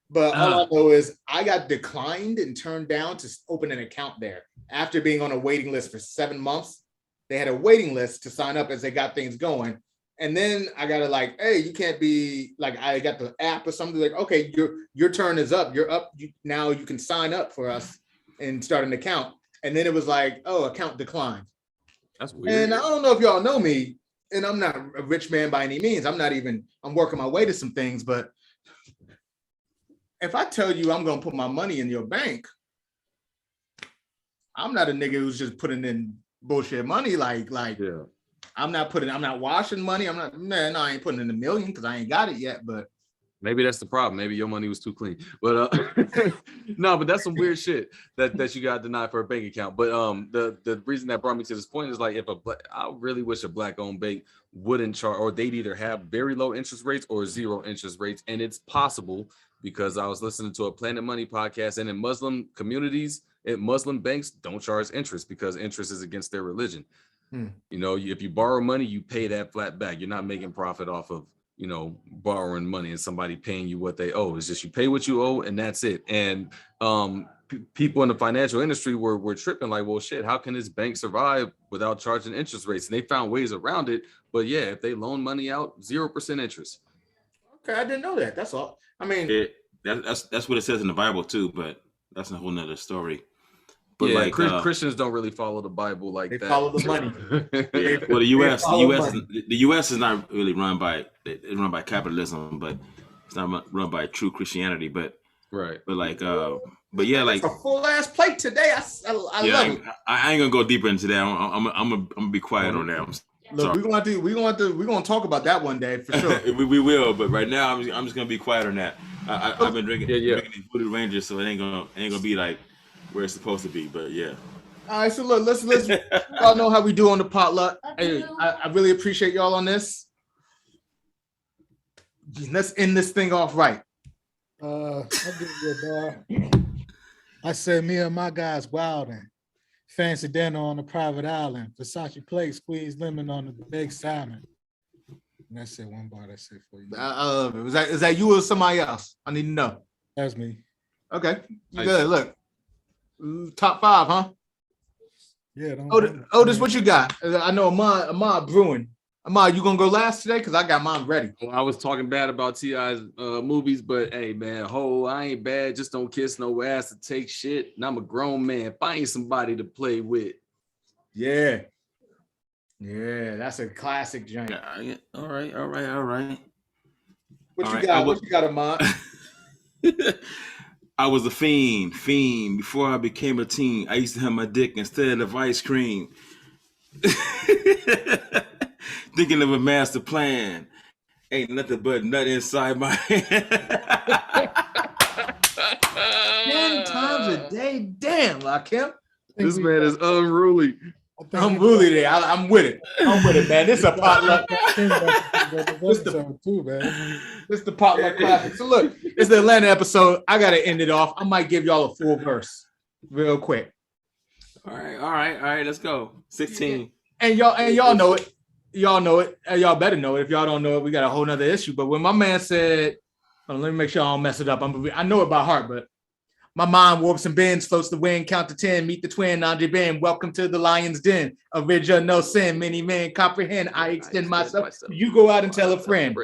But all I know is I got declined and turned down to open an account there after being on a waiting list for 7 months. They had a waiting list to sign up as they got things going. And then I got to like, hey, you can't be like, I got the app or something like, okay, your turn is up. You're up. Now you can sign up for us and start an account. And then it was like, oh, account declined. That's weird. And I don't know if y'all know me, and I'm not a rich man by any means. I'm working my way to some things, but if I tell you I'm going to put my money in your bank, I'm not a nigga who's just putting in bullshit money. Like, yeah. I'm not washing money. I ain't putting in $1 million because I ain't got it yet, but maybe that's the problem. Maybe your money was too clean, but no, but that's some weird shit that you got denied for a bank account. But the reason that brought me to this point is like, I really wish a black owned bank wouldn't charge, or they'd either have very low interest rates or zero interest rates. And it's possible because I was listening to a Planet Money podcast, and in Muslim communities, Muslim banks don't charge interest because interest is against their religion. You know, if you borrow money, you pay that flat back. You're not making profit off of, you know, borrowing money and somebody paying you what they owe. It's just you pay what you owe and that's it. And people in the financial industry were tripping like, well, shit, how can this bank survive without charging interest rates? And they found ways around it. But yeah, if they loan money out, 0% interest. Okay, I didn't know that. That's all. I mean, that's what it says in the Bible too, but that's a whole nother story. But yeah, like Christians don't really follow the Bible like they that. Follow the money. Yeah. Well, the U.S. is not really run by capitalism, but it's not run by true Christianity. But right. But like, but yeah, like it's a full ass plate today. I love it. I ain't gonna go deeper into that. I'm gonna be quiet on that. Look, we're gonna talk about that one day for sure. we will, but right now I'm just gonna be quiet on that. I've been drinking these Voodoo Rangers, so it ain't gonna be like where it's supposed to be, but yeah. All right, so look, let's y'all know how we do on the potluck. Hey, I really appreciate y'all on this. Let's end this thing off right. I'll give you a bar. I said, me and my guys wilding. Fancy dinner on a private island. Versace plate, squeeze lemon on the big salmon. And that's it. One bar. That's it for you. Is that you or somebody else? I need to know. That's me. Okay, you good. Look. Top 5, huh? Yeah. Otis, what you got? I know Ahmad brewing. Ahmad, you gonna go last today? Cause I got mine ready. Well, I was talking bad about T.I.'s movies, but hey, man, I ain't bad. Just don't kiss no ass to take shit. And I'm a grown man. Find somebody to play with. Yeah, that's a classic joint. Yeah, all right. What you got, Ahmad? I was a fiend before I became a teen. I used to have my dick instead of ice cream. Thinking of a master plan. Ain't nothing but nut inside my hand. 10 times a day. Damn, Lakim. This man is unruly. I'm really there. I'm with it. Man. This is a potluck. This is the potluck classic. So look, it's the Atlanta episode. I gotta end it off. I might give y'all a full verse real quick. All right. Let's go. 16. And y'all know it. Y'all know it. Y'all better know it. If y'all don't know it, we got a whole nother issue. But when my man said, let me make sure I don't mess it up. I know it by heart, but my mind warps and bends, floats the wind, count to 10, meet the twin, Andre Ben. Welcome to the lion's den. Original, no sin, many men comprehend. I extend myself. You go out and tell a friend.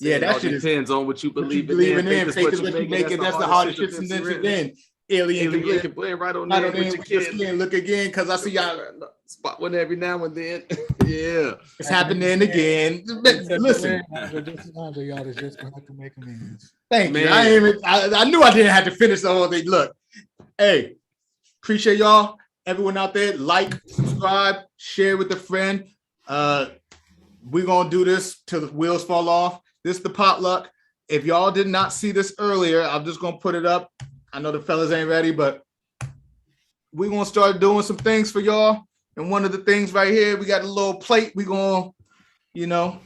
Yeah, that shit depends on what you believe in. Faith is what you make it. That's the hardest shit since then. Alien can play right on there with your skin. Look again, because I see y'all spot one every now and then. Yeah, it's happening again. Listen, y'all is just gonna have to make amends. Thank you. I knew I didn't have to finish the whole thing. Look, hey, appreciate y'all. Everyone out there, like, subscribe, share with a friend. We're gonna do this till the wheels fall off. This is the potluck. if y'all did not see this earlier, I'm just gonna put it up. I know the fellas ain't ready, but we're gonna start doing some things for y'all. And one of the things right here, we got a little plate. We gonna, and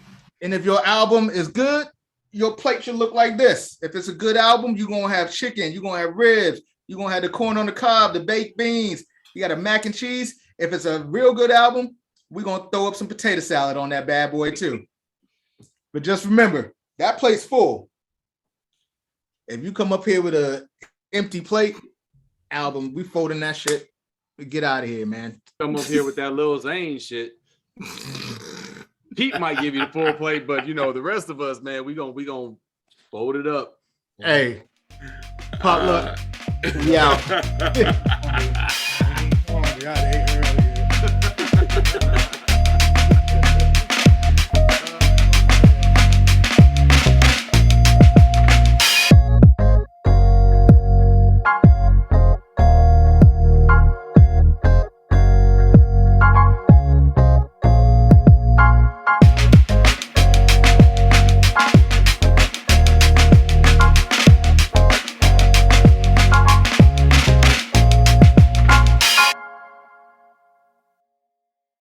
if your album is good, your plate should look like this. If it's a good album, you're gonna have chicken, you're gonna have ribs, you're gonna have the corn on the cob, the baked beans, you got a mac and cheese. If it's a real good album, we're gonna throw up some potato salad on that bad boy too. But just remember, that plate's full. If you come up here with a empty plate album, we folding that shit. We get out of here, man. Come up here with that Lil Zane shit. Pete might give you the full plate, but the rest of us, man, we gonna fold it up. Hey, Potluck. Yeah. We out of here.